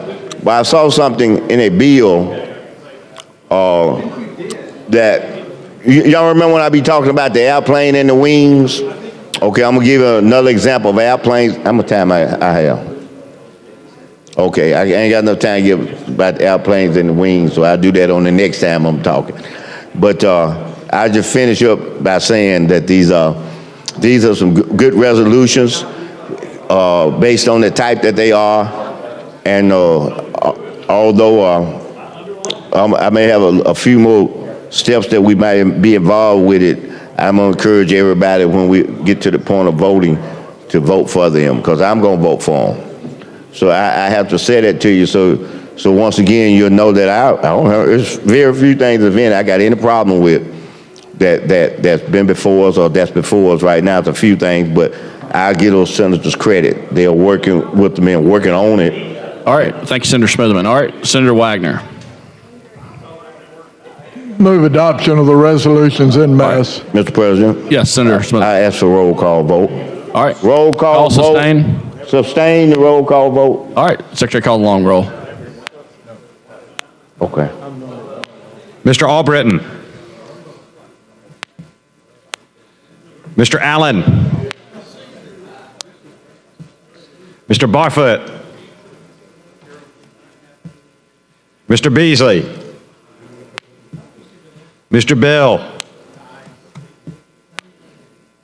but I saw something in a bill that, y'all remember when I be talking about the airplane and the wings? Okay, I'm gonna give you another example of airplanes. How much time I have? Okay, I ain't got enough time to give about the airplanes and the wings, so I'll do that on the next time I'm talking. But I just finish up by saying that these are some good resolutions based on the type that they are, and although I may have a few more steps that we might be involved with it, I'm gonna encourage everybody when we get to the point of voting to vote for them, because I'm gonna vote for them. So I have to say that to you. So once again, you'll know that I don't have. There's very few things I got any problem with that's been before us or that's before us right now. It's a few things, but I give those senators credit. They are working with me and working on it. All right. Thank you, Senator Smitherman. All right, Senator Wagner. Move adoption of the resolutions en masse. Mr. President. Yes, Senator Smitherman. I ask for roll call vote. All right. Roll call vote. Sustain. Sustain the roll call vote. All right. Secretary, call the long roll. Okay. Mr. Albritton. Mr. Allen. Mr. Barfoot. Mr. Beasley. Mr. Bell.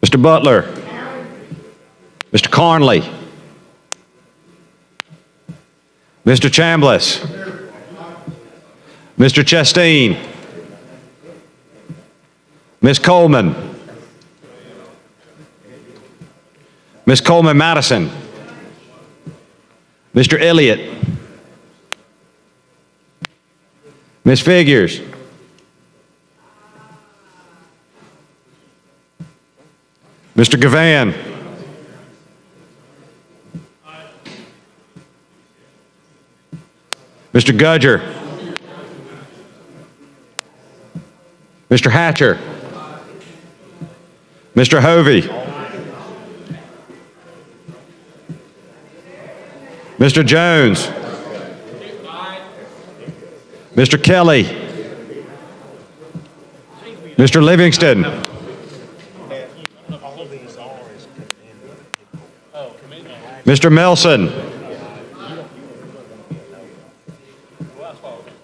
Mr. Butler. Mr. Carnley. Mr. Chambliss. Mr. Chastain. Ms. Coleman. Ms. Coleman Madison. Mr. Elliott. Ms. Figures. Mr. Gavan. Mr. Gudger. Mr. Hatcher. Mr. Hovey. Mr. Jones. Mr. Kelly. Mr. Livingston. Mr. Melson.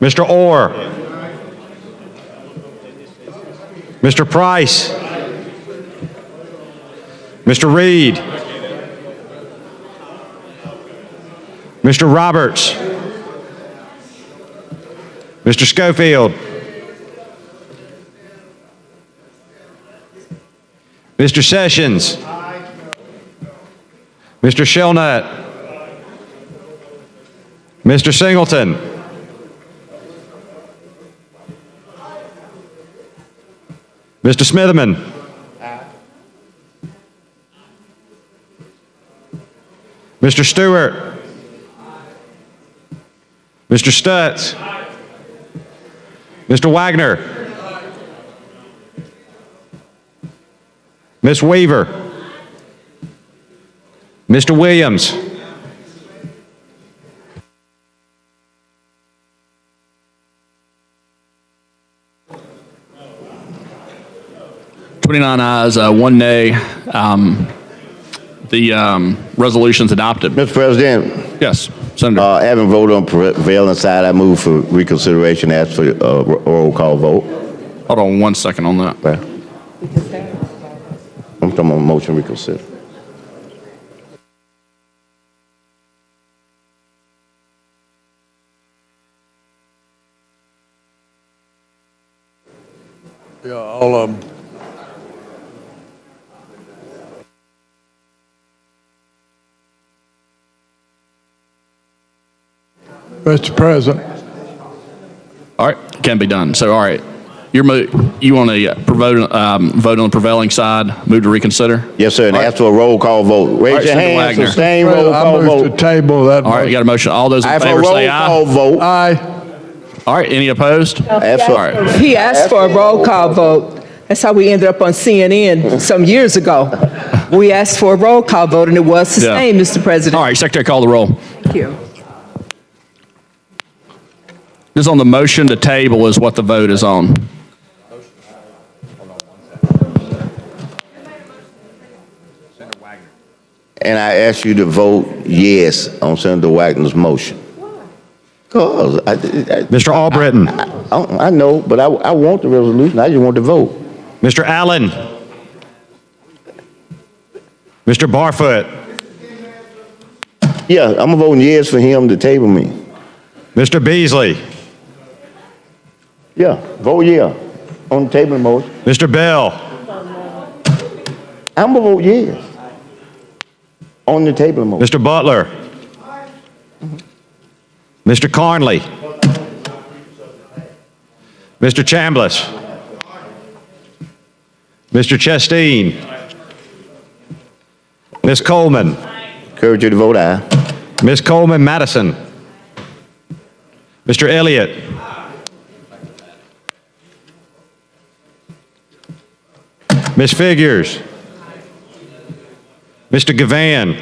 Mr. Orr. Mr. Price. Mr. Reed. Mr. Roberts. Mr. Schofield. Mr. Sessions. Mr. Shelnut. Mr. Singleton. Mr. Smitherman. Mr. Stewart. Mr. Stutz. Mr. Wagner. Ms. Weaver. Mr. Williams. (29 ayes, 1 nay). The resolution's adopted. Mr. President, Yes, Senator. having voted on prevailing side, I move for reconsideration, ask for a roll call vote. Hold on 1 second on that. I'm talking about motion reconsider. Yeah, all of them. Mr. President. All right, can be done. So, all right, you want to vote on the prevailing side, move to reconsider? Yes, sir, and ask for a roll call vote. Raise right, your Senator hand, Wagner. sustain roll I call move to vote. table that. All right, you got a motion. All those in Ask for a favor roll say call aye. vote. Aye. All right, any opposed? Ask All for, right. He asked for a roll call vote. That's how we ended up on CNN some years ago. We asked for a roll call vote, and it was sustained, Mr. President. All right, Secretary, call the roll. Thank you. This on the motion to table is what the vote is on. And I ask you to vote yes on Senator Wagner's motion. Because Mr. Albritton. I know, but I want the resolution. I just want to vote. Mr. Allen. Mr. Barfoot. Yeah, I'm voting yes for him to table me. Mr. Beasley. Yeah, vote yeah on the table motion. Mr. Bell. I'm gonna vote yes on the table motion. Mr. Butler. Mr. Carnley. Mr. Chambliss. Mr. Chasteen. Ms. Coleman. Encourage you to vote aye. Ms. Coleman Madison. Mr. Elliott. Ms. Figures. Mr. Gavan.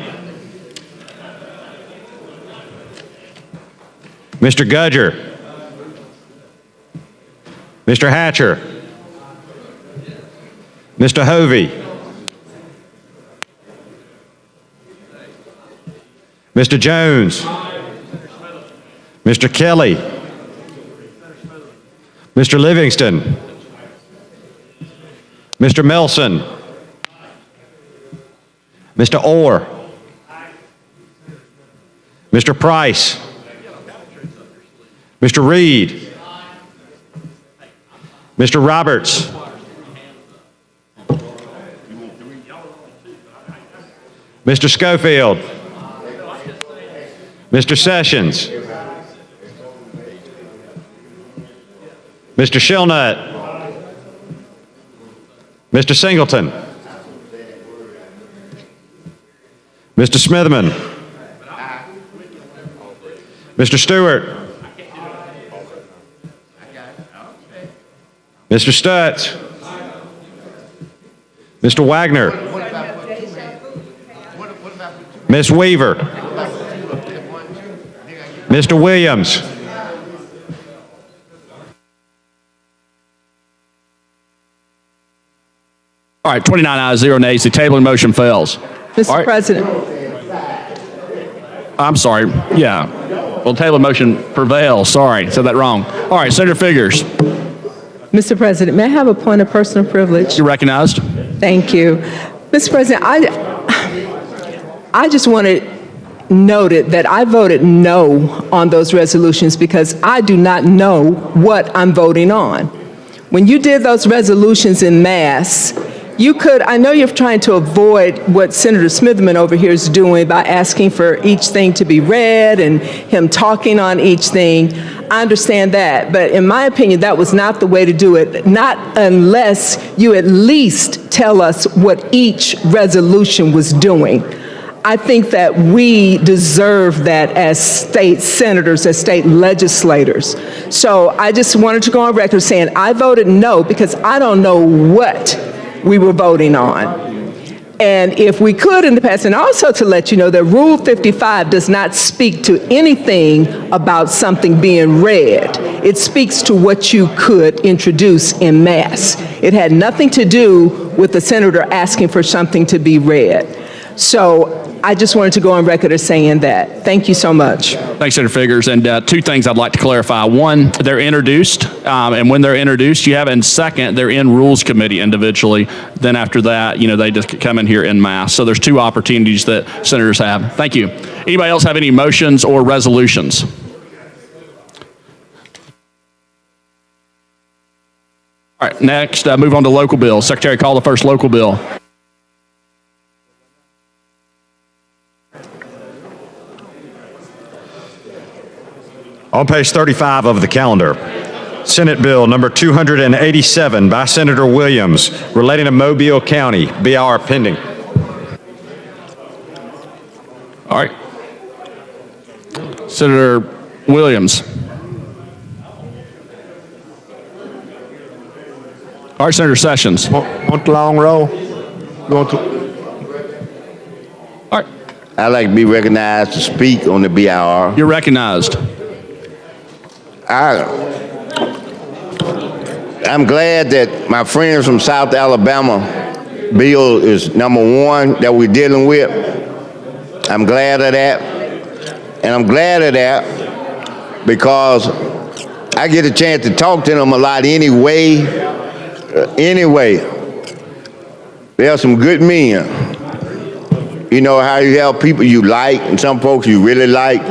Mr. Gudger. Mr. Hatcher. Mr. Hovey. Mr. Jones. Mr. Kelly. Mr. Livingston. Mr. Melson. Mr. Orr. Mr. Price. Mr. Reed. Mr. Roberts. Mr. Schofield. Mr. Sessions. Mr. Shillnut. Mr. Singleton. Mr. Smitherman. Mr. Stewart. Mr. Stutz. Mr. Wagner. Ms. Weaver. Mr. Williams. All right, 29 ayes, 0 nays. The tabling motion fails. Mr. All right. President. I'm sorry. Yeah. Well, table motion prevails. Sorry, said that wrong. All right, Senator Figures, Mr. President, may I have a point of personal privilege? you're recognized. Thank you. Mr. President, I just want to note it that I voted no on those resolutions because I do not know what I'm voting on. When you did those resolutions in mass, you could, I know you're trying to avoid what Senator Smitherman over here is doing by asking for each thing to be read and him talking on each thing. I understand that, but in my opinion, that was not the way to do it, not unless you at least tell us what each resolution was doing. I think that we deserve that as state senators, as state legislators. So I just wanted to go on record saying I voted no because I don't know what we were voting on. And if we could in the past, and also to let you know that Rule 55 does not speak to anything about something being read. It speaks to what you could introduce in mass. It had nothing to do with the senator asking for something to be read. So I just wanted to go on record as saying that. Thank you so much. Thanks, Senator Figures. And two things I'd like to clarify. One, they're introduced, and when they're introduced, you have it. And second, they're in Rules Committee individually. Then after that, they just come in here en masse. So there's two opportunities that senators have. Thank you. Anybody else have any motions or resolutions? All right, next, move on to local bills. Secretary, call the first local bill. On page 35 of the calendar, Senate Bill number 287 by Senator Williams relating to Mobile County, BR pending. All right. Senator Williams. All right, Senator Sessions. Want the long roll? All right. I'd like to be recognized to speak on the BIR. You're recognized. I'm glad that my friends from South Alabama bill is number one that we're dealing with. I'm glad of that. And I'm glad of that because I get a chance to talk to them a lot anyway. There are some good men. You know how you have people you like and some folks you really like.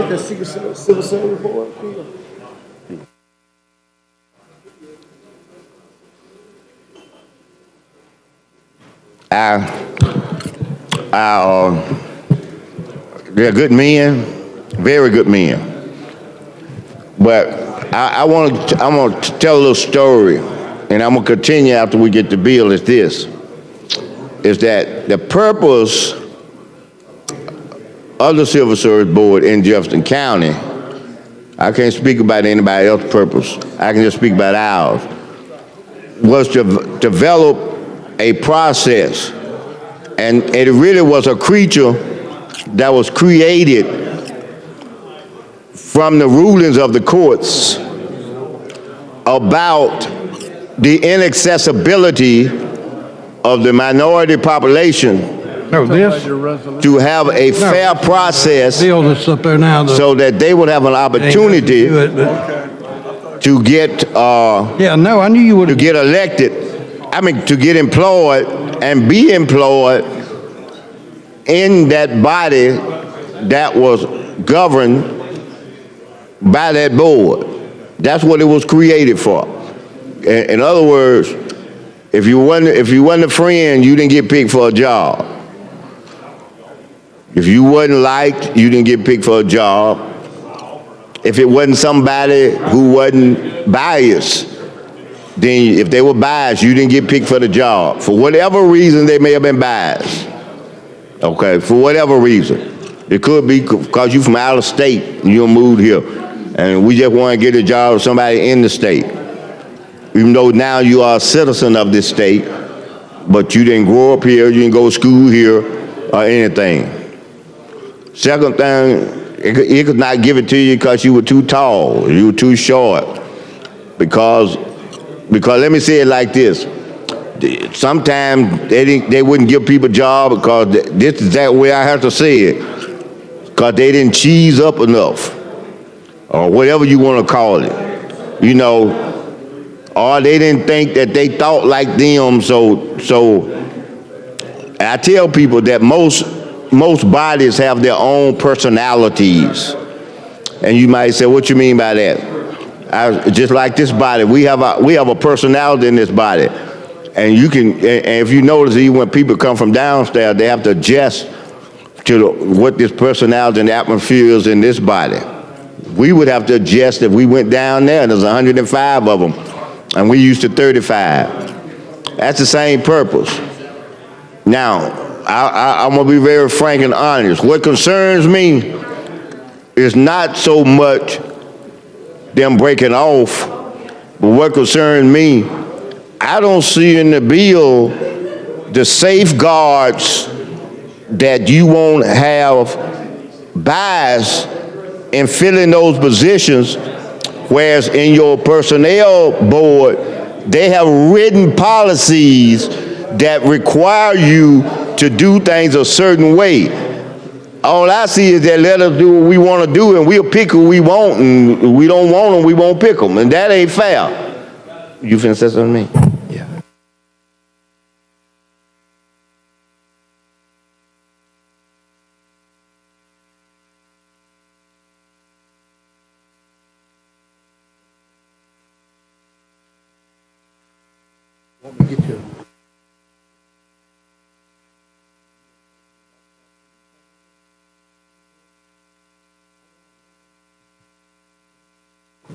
They're good men, very good men. But I want to tell a little story, and I'm going to continue after we get the bill, is this. Is that the purpose of the Civil Service Board in Jefferson County, I can't speak about anybody else's purpose, I can just speak about ours, was to develop a process. And it really was a creature that was created from the rulings of the courts about the inaccessibility of the minority population to have a fair process so that they would have an opportunity to get to get elected, to get employed and be employed in that body that was governed by that board. That's what it was created for. In other words, if you wasn't a friend, you didn't get picked for a job. If you wasn't liked, you didn't get picked for a job. If it wasn't somebody who wasn't biased, then if they were biased, you didn't get picked for the job. For whatever reason, they may have been biased. Okay, for whatever reason. It could be because you're from out of state and you moved here. And we just want to get a job with somebody in the state. Even though now you are a citizen of this state, but you didn't grow up here, you didn't go to school here, or anything. Second thing, it could not give it to you because you were too tall, you were too short. Because let me say it like this. Sometimes they wouldn't give people jobs because this is that way I have to say it. Because they didn't cheese up enough. Or whatever you want to call it. You know, or they didn't think that they thought like them. So I tell people that most bodies have their own personalities. And you might say, what you mean by that? Just like this body, we have a personality in this body. And if you notice, even when people come from downstairs, they have to adjust to what this personality and atmosphere is in this body. We would have to adjust if we went down there, and there's 105 of them, and we used to 35. That's the same purpose. Now, I'm gonna be very frank and honest. What concerns me is not so much them breaking off, but what concerns me, I don't see in the bill the safeguards that you won't have bias in filling those positions, whereas in your personnel board, they have written policies that require you to do things a certain way. All I see is that let us do what we want to do, and we'll pick who we want, and if we don't want them, we won't pick them, and that ain't fair. You finna say something to me? Yeah.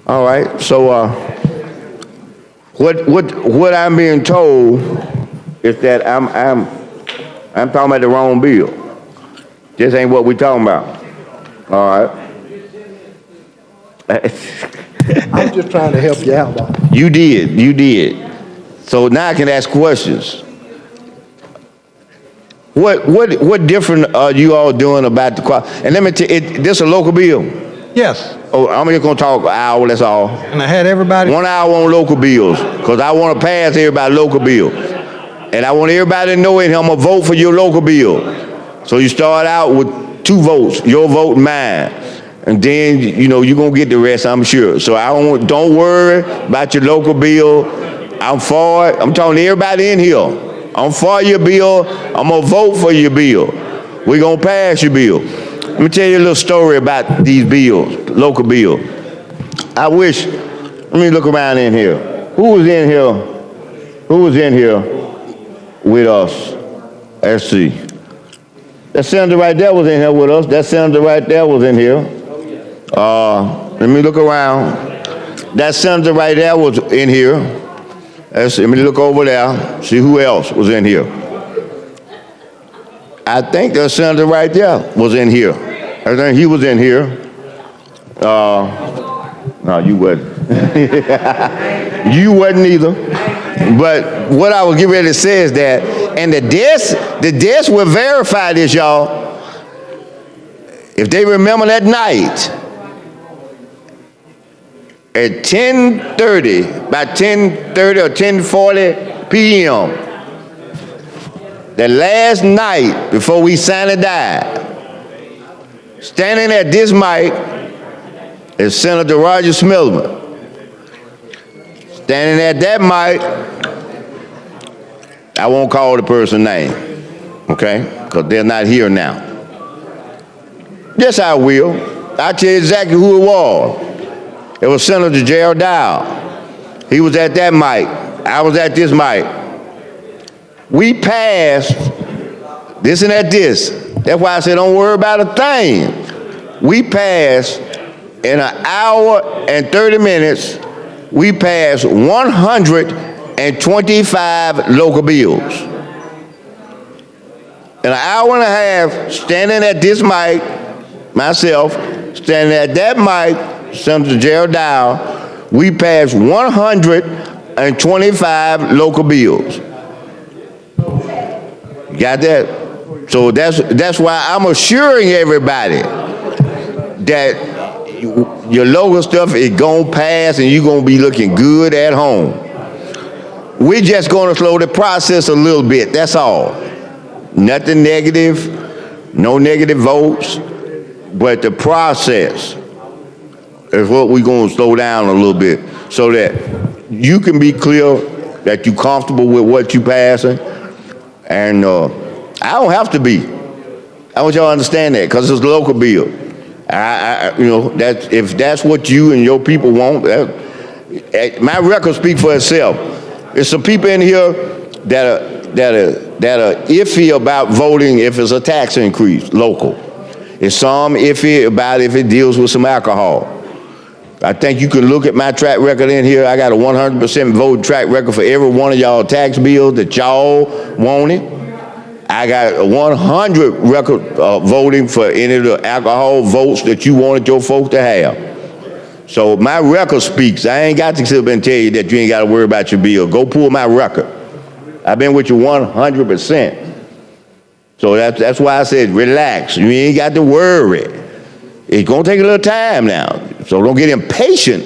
All right, so what I'm being told is that I'm talking about the wrong bill. This ain't what we talking about. All right. I'm just trying to help you out, Bob. You did. So now I can ask questions. What different are you all doing about the quality? And let me tell you, this a local bill? Yes. Oh, I'm just gonna talk an hour, that's all. And I had everybody. 1 hour on local bills, because I want to pass everybody local bills. And I want everybody to know in here, I'm going to vote for your local bill. So you start out with 2 votes, your vote and mine. And then, you know, you're going to get the rest, I'm sure. So don't worry about your local bill. I'm for it. I'm talking to everybody in here. I'm for your bill. I'm going to vote for your bill. We're going to pass your bill. Let me tell you a little story about these bills, local bill. Let me look around in here. Who was in here? Who was in here with us? Let's see. That senator right there was in here with us. That senator right there was in here. Let me look around. That senator right there was in here. Let me look over there, see who else was in here. I think the senator right there was in here. I think he was in here. No, you wasn't. You wasn't either. But what I was getting ready to say is that, and the desk will verify this, y'all. If they remember that night, at 10:30, about 10:30 or 10:40 p.m., the last night before we signed and died, standing at this mic is Senator Roger Smithman. Standing at that mic, I won't call the person's name, okay? Because they're not here now. Yes, I will. I'll tell you exactly who it was. It was Senator Gerald Dow. He was at that mic. I was at this mic. We passed this and at this. That's why I said don't worry about a thing. We passed in an hour and 30 minutes, we passed 125 local bills. In an hour and a half, standing at this mic, myself, standing at that mic, Senator Gerald Dow, we passed 125 local bills. You got that? So that's why I'm assuring everybody that your local stuff is gonna pass and you're gonna be looking good at home. We're just gonna slow the process a little bit, that's all. Nothing negative, no negative votes, but the process is what we're going to slow down a little bit so that you can be clear that you're comfortable with what you're passing. And I don't have to be. I want y'all to understand that because it's a local bill. You know, if that's what you and your people want, my record speaks for itself. There's some people in here that are iffy about voting if it's a tax increase, local. There's some iffy about if it deals with some alcohol. I think you can look at my track record in here. I got a 100% vote track record for every one of y'all tax bills that y'all wanted. I got a 100 record voting for any of the alcohol votes that you wanted your folks to have. So my record speaks. I ain't got to sit up and tell you that you ain't got to worry about your bill. Go pull my record. I've been with you 100%. So that's why I said relax. You ain't got to worry. It's going to take a little time now. So don't get impatient.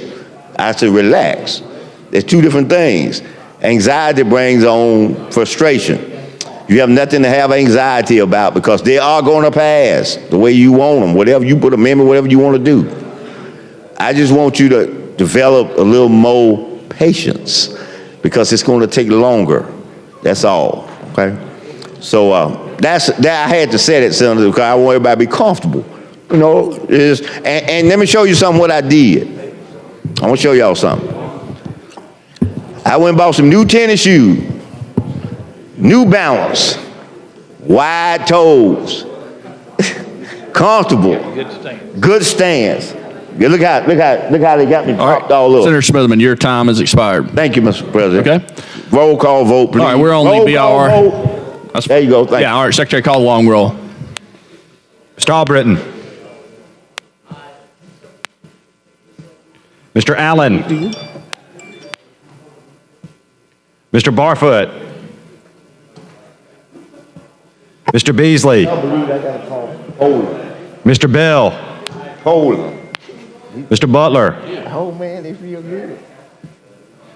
I said relax. There's 2 different things. Anxiety brings on frustration. You have nothing to have anxiety about because they are going to pass the way you want them, whatever you put them in, whatever you want to do. I just want you to develop a little more patience because it's going to take longer. That's all, okay? So I had to say that, Senator, because I want everybody to be comfortable. You know, and let me show you something what I did. I want to show y'all something. I went and bought some new tennis shoes, New Balance, wide toes, comfortable, good stance. Yeah, look how they got me propped all up. Senator Smithman, your time has expired. Thank you, Mr. President. Okay. Roll call vote, please. All right, we're on the BR. There you go. Thank you. All right, Secretary, call the long roll. Mr. Albritton. Mr. Allen. Mr. Barfoot. Mr. Beasley. Mr. Bell. Hold him. Mr. Butler. Oh, man, they feel good.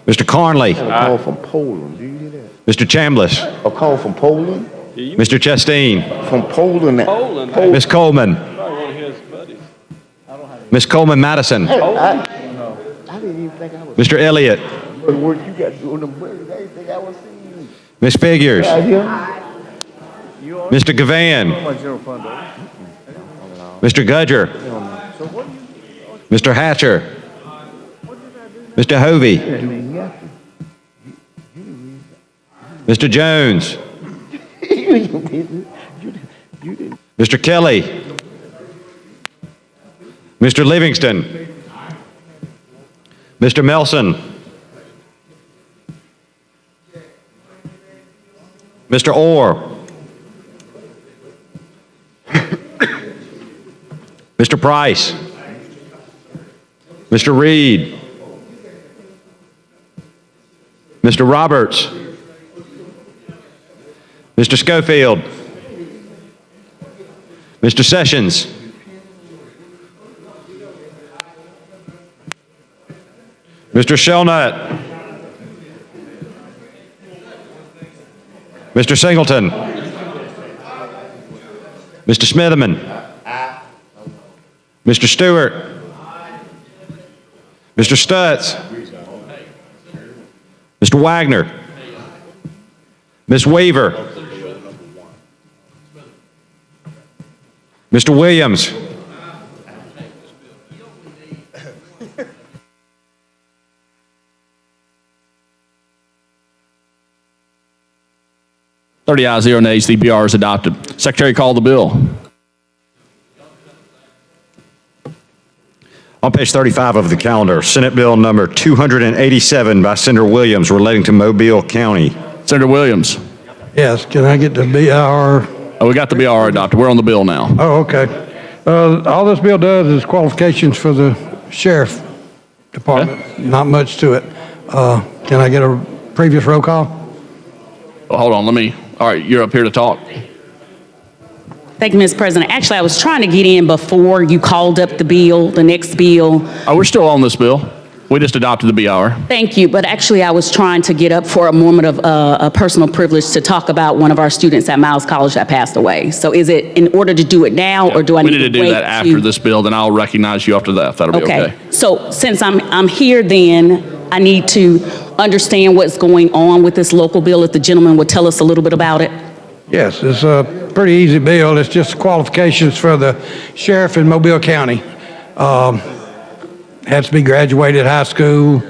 Mr. Carnley. Call from Poland. Do you hear that? Mr. Chambliss. A call from Poland? Mr. Chasteen. From Poland. Ms. Coleman. Ms. Coleman Madison. I didn't even think I was. Mr. Elliott. The work you got doing them birds, I didn't think I was seeing you. Ms. Figures. Right here? Mr. Gavan. Mr. Gudger. Mr. Hatcher. Mr. Hovey. Mr. Jones. Mr. Kelly. Mr. Livingston. Mr. Melson. Mr. Orr. Mr. Price. Mr. Reed. Mr. Roberts. Mr. Schofield. Mr. Sessions. Mr. Shelnut. Mr. Singleton. Mr. Smitherman. Mr. Stewart. Mr. Stutz. Mr. Wagner. Ms. Weaver. Mr. Williams. Thirty ayes, 0 nays. The BR is adopted. Secretary, call the bill. On page 35 of the calendar, Senate Bill number 287 by Senator Williams relating to Mobile County. Senator Williams. Yes, can I get the BR? Oh, we got the BR adopted. We're on the bill now. Oh, okay. All this bill does is qualifications for the sheriff department. Not much to it. Can I get a previous roll call? Well, hold on, all right, you're up here to talk. Thank you, Mr. President. Actually, I was trying to get in before you called up the next bill. Oh, we're still on this bill. We just adopted the BR. Thank you, but actually I was trying to get up for a moment of a personal privilege to talk about one of our students at Miles College that passed away. So is it in order to do it now, or do I need to wait? We need to do that after this bill, then I'll recognize you after that. That'll be okay. So since I'm here then, I need to understand what's going on with this local bill, if the gentleman would tell us a little bit about it. Yes, it's a pretty easy bill. It's just qualifications for the sheriff in Mobile County. Has to be graduated high school,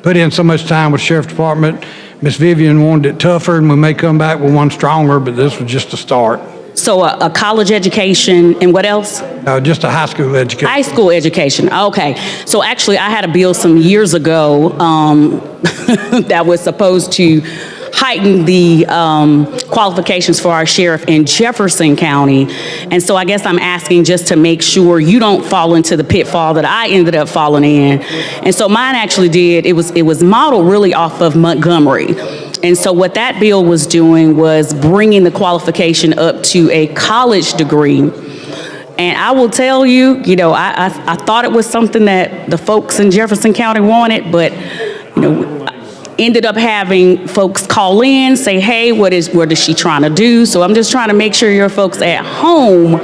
put in so much time with sheriff's department. Miss Vivian wanted it tougher, and we may come back with one stronger, but this was just a start. So a college education and what else? Just a high school education. High school education, okay. So actually I had a bill some years ago that was supposed to heighten the qualifications for our sheriff in Jefferson County. And so I guess I'm asking just to make sure you don't fall into the pitfall that I ended up falling in. And so mine actually did, it was modeled really off of Montgomery. And so what that bill was doing was bringing the qualification up to a college degree. And I will tell you, I thought it was something that the folks in Jefferson County wanted, but, ended up having folks call in, say, hey, what is she trying to do? So I'm just trying to make sure your folks at home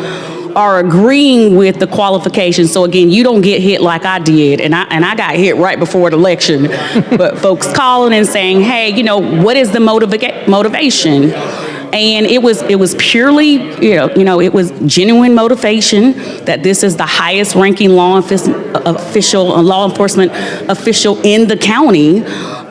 are agreeing with the qualifications. So again, you don't get hit like I did, and I got hit right before the election. But folks calling and saying, hey, what is the motivation? And it was purely, it was genuine motivation that this is the highest ranking law enforcement official in the county.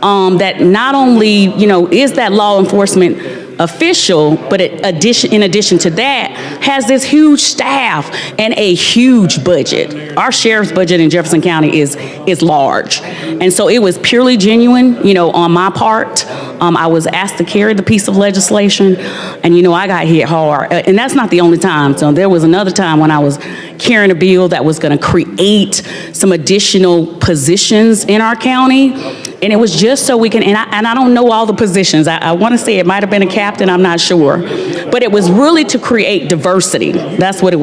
That not only, is that law enforcement official, but in addition to that, has this huge staff and a huge budget. Our sheriff's budget in Jefferson County is large. And so it was purely genuine, on my part. I was asked to carry the piece of legislation, and I got hit hard. And that's not the only time. So there was another time when I was carrying a bill that was going to create some additional positions in our county. And it was just so we can, and I don't know all the positions. I want to say it might have been a captain, I'm not sure. But it was really to create diversity. That's what it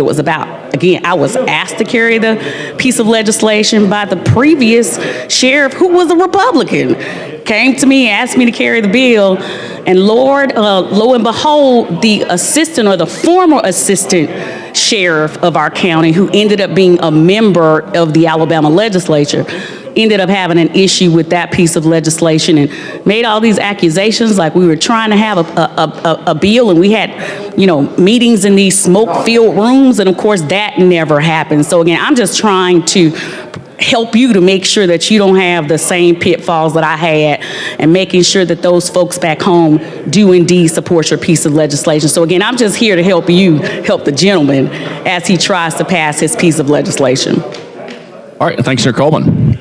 was about. Again, I was asked to carry the piece of legislation by the previous sheriff, who was a Republican. Came to me, asked me to carry the bill, and lo and behold, the assistant or the former assistant sheriff of our county, who ended up being a member of the Alabama legislature, ended up having an issue with that piece of legislation and made all these accusations like we were trying to have a bill, and we had, meetings in these smoke-filled rooms, and of course that never happened. So again, I'm just trying to help you to make sure that you don't have the same pitfalls that I had, and making sure that those folks back home do indeed support your piece of legislation. So again, I'm just here to help you, help the gentleman as he tries to pass his piece of legislation. All right, thanks, Senator Coleman.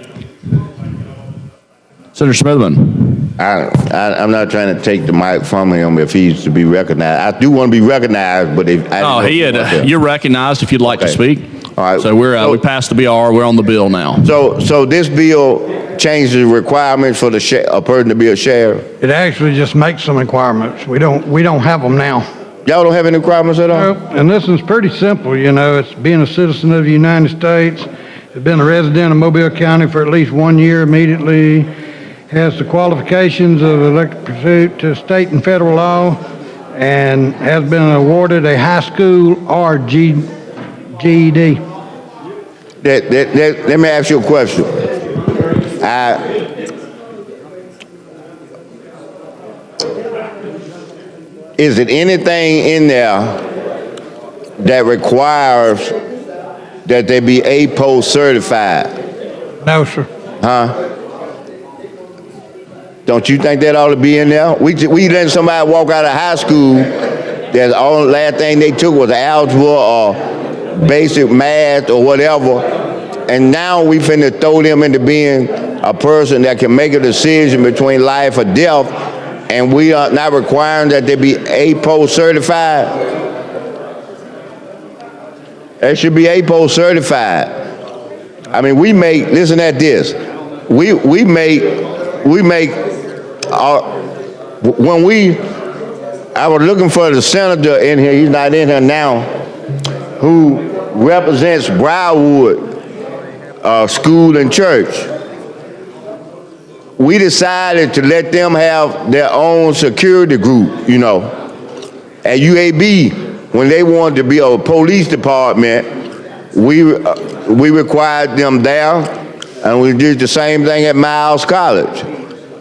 Senator Smithman. I'm not trying to take the mic from him if he's to be recognized. I do want to be recognized, but if you're recognized if you'd like to speak. All right. So we passed the BR. We're on the bill now. So this bill changes the requirements for a person to be a sheriff? It actually just makes some requirements. We don't have them now. Y'all don't have any requirements at all? Nope. And this is pretty simple, It's being a citizen of the United States, has been a resident of Mobile County for at least 1 year immediately, has the qualifications of elected pursuit to state and federal law, and has been awarded a high school or GED. Let me ask you a question. Is it anything in there that requires that they be APO certified? No, sir. Huh? Don't you think that ought to be in there? We letting somebody walk out of high school, that's the only last thing they took was algebra or basic math or whatever, and now we finna throw them into being a person that can make a decision between life or death, and we are not requiring that they be APO certified. They should be APO certified. I mean, listen at this. I was looking for the senator in here, he's not in here now, who represents Briarwood School and Church. We decided to let them have their own security group, At UAB, when they wanted to be a police department, we required them there, and we did the same thing at Miles College.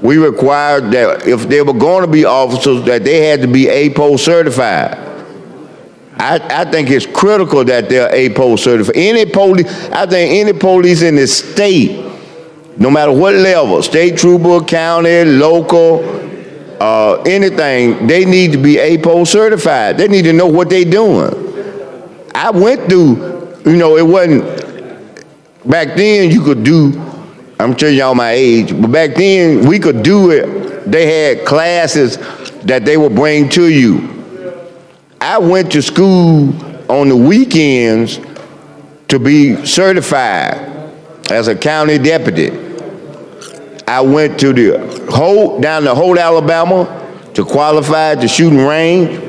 We required that if they were going to be officers, that they had to be APO certified. I think it's critical that they're APO certified. I think any police in the state, no matter what level, state trooper, county, local, anything, they need to be APO certified. They need to know what they're doing. I went through, it wasn't, back then you could do, I'm telling y'all my age, but back then we could do it. They had classes that they would bring to you. I went to school on the weekends to be certified as a county deputy. I went to down to Holt, Alabama to qualify to shooting range.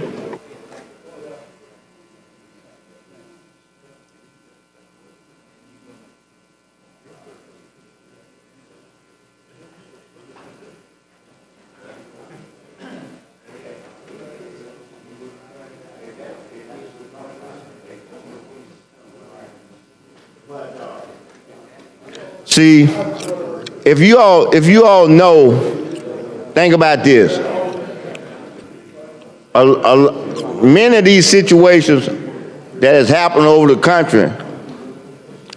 See, if you all know, think about this. Many of these situations that has happened over the country,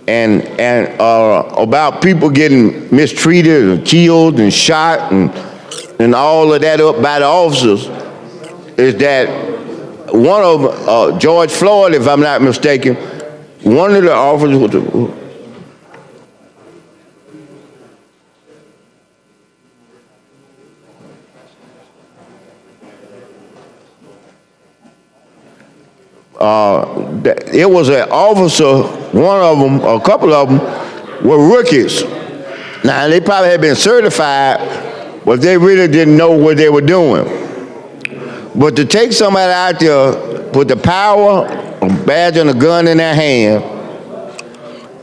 and about people getting mistreated and killed and shot and all of that up by the officers, is that one of George Floyd, if I'm not mistaken, one of the officers was it was an officer, one of them, a couple of them, were rookies. Now, they probably had been certified, but they really didn't know what they were doing. But to take somebody out there, put the power, a badge and a gun in their hand,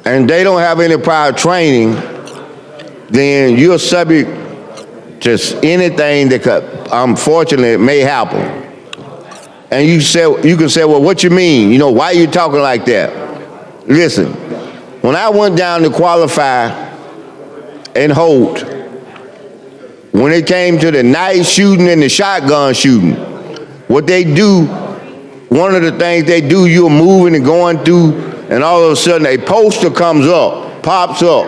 and they don't have any prior training, then you're subject to anything that could, unfortunately, may happen. And you can say, well, what you mean? You know, why are you talking like that? Listen, when I went down to qualify in Holt, when it came to the knife shooting and the shotgun shooting, what they do, one of the things they do, you're moving and going through, and all of a sudden a poster comes up, pops up,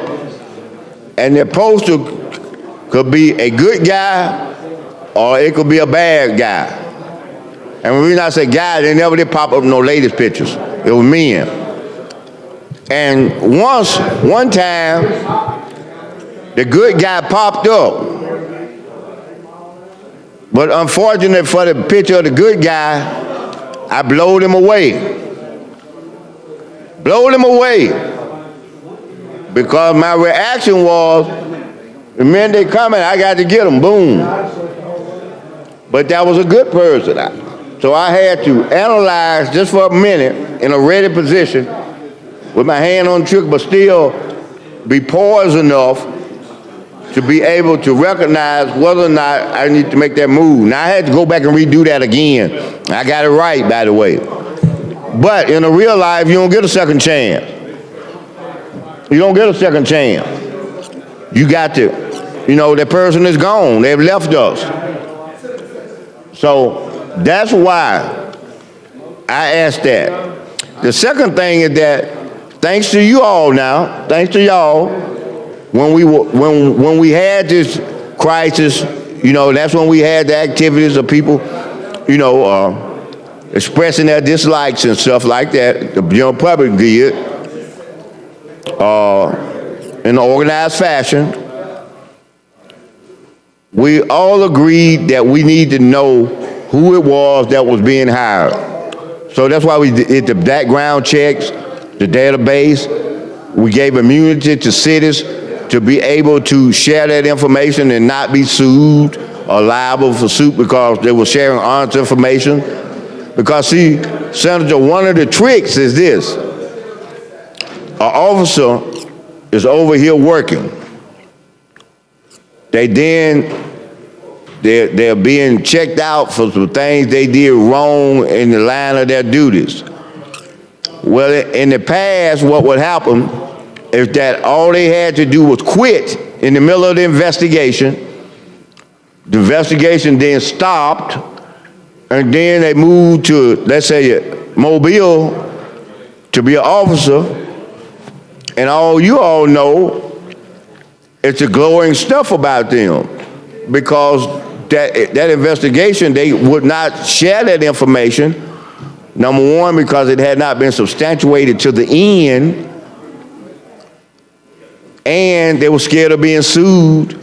and the poster could be a good guy or it could be a bad guy. And the reason I say guy, they never did pop up no ladies' pictures. It was men. And one time, the good guy popped up. But unfortunately for the picture of the good guy, I blowed him away. Blowed him away. Because my reaction was, the minute they coming, I got to get them, boom. But that was a good person. So I had to analyze just for a minute in a ready position with my hand on the trigger, but still be poised enough to be able to recognize whether or not I need to make that move. Now, I had to go back and redo that again. I got it right, by the way. But in a real life, you don't get a second chance. You don't get a second chance. You got to, you know, that person is gone. They've left us. So that's why I asked that. The second thing is that, thanks to you all now, thanks to y'all, when we had this crisis, you know, that's when we had the activities of people, you know, expressing their dislikes and stuff like that. The general public did, in an organized fashion. We all agreed that we need to know who it was that was being hired. So that's why we did the background checks, the database. We gave immunity to cities to be able to share that information and not be sued or liable for suit because they were sharing honest information. Because see, Senator, one of the tricks is this. An officer is over here working. They're being checked out for some things they did wrong in the line of their duties. Well, in the past, what would happen is that all they had to do was quit in the middle of the investigation. The investigation then stopped, and then they moved to, let's say, Mobile to be an officer. And all you all know, it's a glowing stuff about them, because that investigation, they would not share that information. Number one, because it had not been substantiated to the end, and they were scared of being sued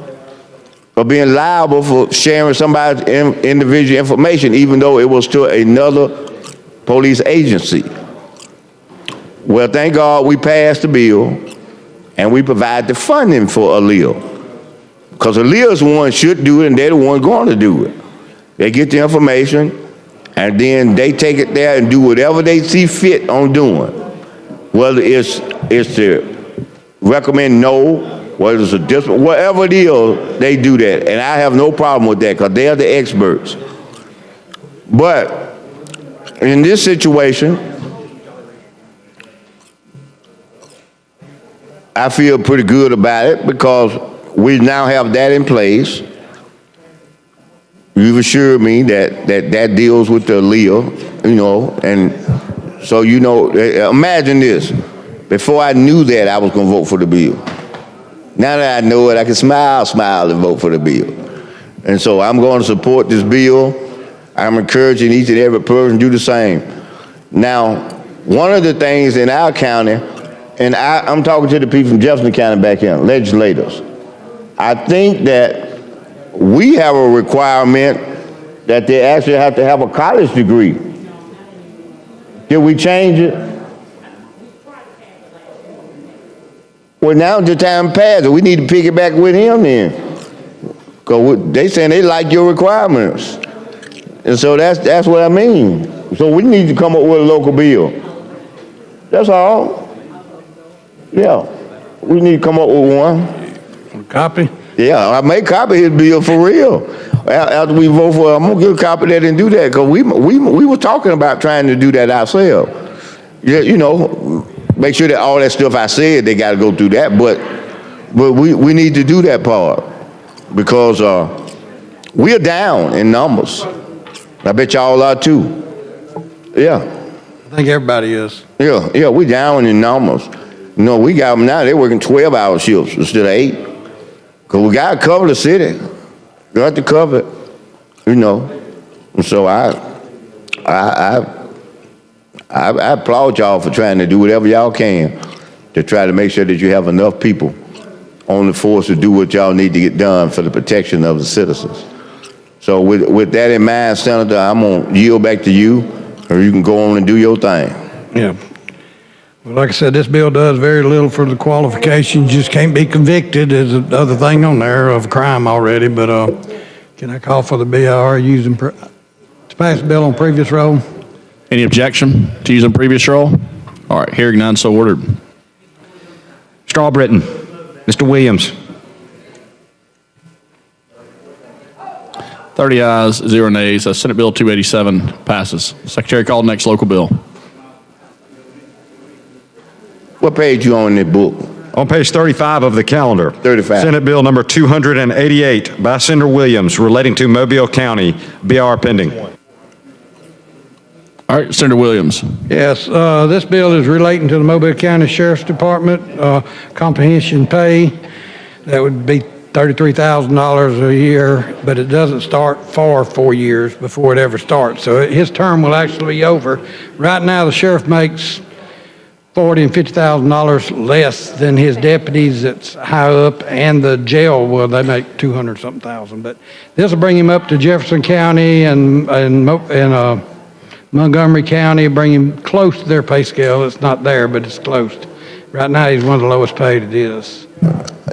or being liable for sharing somebody's individual information, even though it was to another police agency. Well, thank God we passed the bill, and we provide the funding for ALEA. Because ALEA's the one should do it, and they're the one going to do it. They get the information, and then they take it there and do whatever they see fit on doing. Whether it's to recommend no, whether it's a discipline, whatever it is, they do that. And I have no problem with that because they're the experts. But in this situation, I feel pretty good about it because we now have that in place. You've assured me that deals with the ALEA, you know, and so, you know, imagine this. Before I knew that, I was going to vote for the bill. Now that I know it, I can smile and vote for the bill. And so I'm going to support this bill. I'm encouraging each and every person to do the same. Now, one of the things in our county, and I'm talking to the people from Jefferson County back here, legislators, I think that we have a requirement that they actually have to have a college degree. Did we change it? Well, now the time passed. We need to pick it back with him then. Because they saying they like your requirements. And so that's what I mean. So we need to come up with a local bill. That's all. Yeah. We need to come up with one. Copy? Yeah, I may copy his bill for real. After we vote for it, I'm gonna get a copy of that and do that, because we were talking about trying to do that ourselves. Yeah, you know, make sure that all that stuff I said, they gotta go through that, but we need to do that part, because we're down in numbers. I bet y'all are too. Yeah. I think everybody is. Yeah, we down in numbers. You know, we got them now, they're working 12-hour shifts instead of 8. Because we got to cover the city. Got to cover it, you know. And so I applaud y'all for trying to do whatever y'all can to try to make sure that you have enough people on the force to do what y'all need to get done for the protection of the citizens. So with that in mind, Senator, I'm going to yield back to you, or you can go on and do your thing. Yeah. Well, like I said, this bill does very little for the qualifications. Just can't be convicted. There's another thing on there of crime already, but can I call for the BIR using, to pass the bill on previous roll? Any objection to using previous roll? All right, hearing none, so ordered. Straw Britton. Mr. Williams. 30 ayes, 0 nays. Senate Bill 287 passes. Secretary, call the next local bill. What page you on in the book? On page 35 of the calendar. 35. Senate Bill number 288 by Senator Williams relating to Mobile County. BR pending. All right, Senator Williams. Yes, this bill is relating to the Mobile County Sheriff's Department, comprehension pay. That would be $33,000 a year, but it doesn't start for 4 years before it ever starts. So his term will actually be over. Right now, the sheriff makes $40,000 and $50,000 less than his deputies that's high up, and the jail, well, they make 200-something thousand. But this will bring him up to Jefferson County and Montgomery County, bring him close to their pay scale. It's not there, but it's close. Right now, he's one of the lowest paid it is.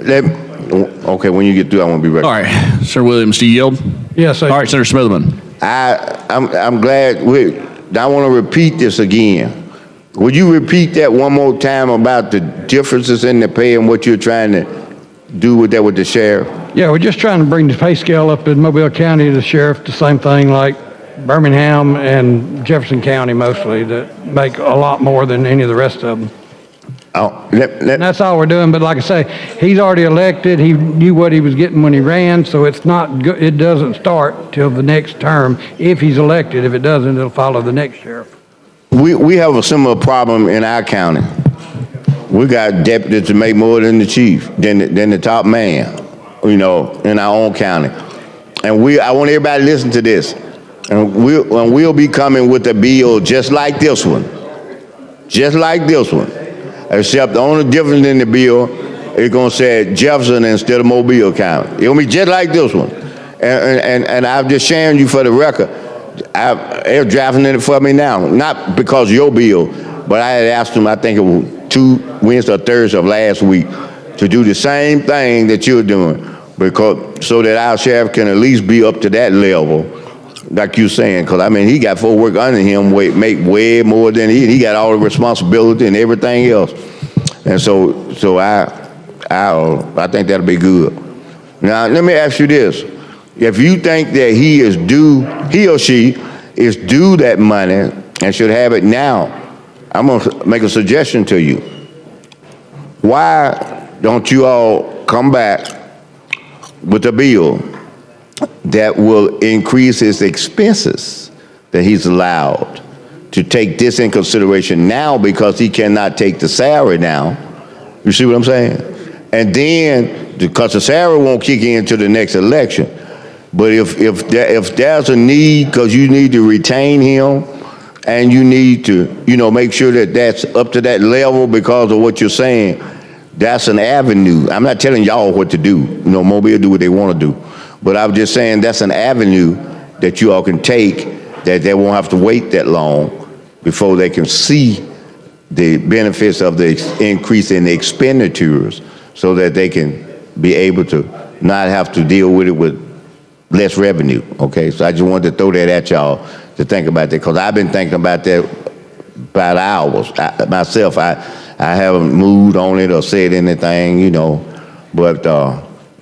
Okay, when you get through, I want to be ready. All right, Senator Williams, do you yield? Yes, sir. All right, Senator Smitherman. I'm glad. I want to repeat this again. Would you repeat that one more time about the differences in the pay and what you're trying to do with that with the sheriff? Yeah, we're just trying to bring the pay scale up in Mobile County, the sheriff, the same thing like Birmingham and Jefferson County mostly, that make a lot more than any of the rest of them. And that's all we're doing. But like I say, he's already elected. He knew what he was getting when he ran, so it's not. It doesn't start till the next term if he's elected. If it doesn't, it'll follow the next sheriff. We have a similar problem in our county. We got deputies that make more than the chief, than the top man, you know, in our own county. And I want everybody to listen to this. And we'll be coming with a bill just like this one. Just like this one. Except the only difference in the bill is going to say Jefferson instead of Mobile County. It'll be just like this one. And I'm just sharing you for the record. They're drafting it for me now. Not because of your bill, but I had asked them, I think it was Wednesday or Thursday of last week, to do the same thing that you're doing, because so that our sheriff can at least be up to that level, like you're saying. Because I mean, he got folk work under him, make way more than he got all the responsibility and everything else. And so I think that'll be good. Now let me ask you this: if you think that he or she is due that money and should have it now, I'm gonna make a suggestion to you. Why don't you all come back with a bill that will increase his expenses that he's allowed to take this in consideration now, because he cannot take the salary now. You see what I'm saying? And then, because the salary won't kick in to the next election. But if there's a need, because you need to retain him, and you need to, make sure that that's up to that level because of what you're saying, that's an avenue. I'm not telling y'all what to do. Mobile do what they want to do. But I'm just saying that's an avenue that you all can take, that they won't have to wait that long before they can see the benefits of the increase in the expenditures, so that they can be able to not have to deal with it with less revenue, okay? So I just wanted to throw that at y'all to think about that, because I've been thinking about that about hours. Myself, I haven't moved on it or said anything, you know, but,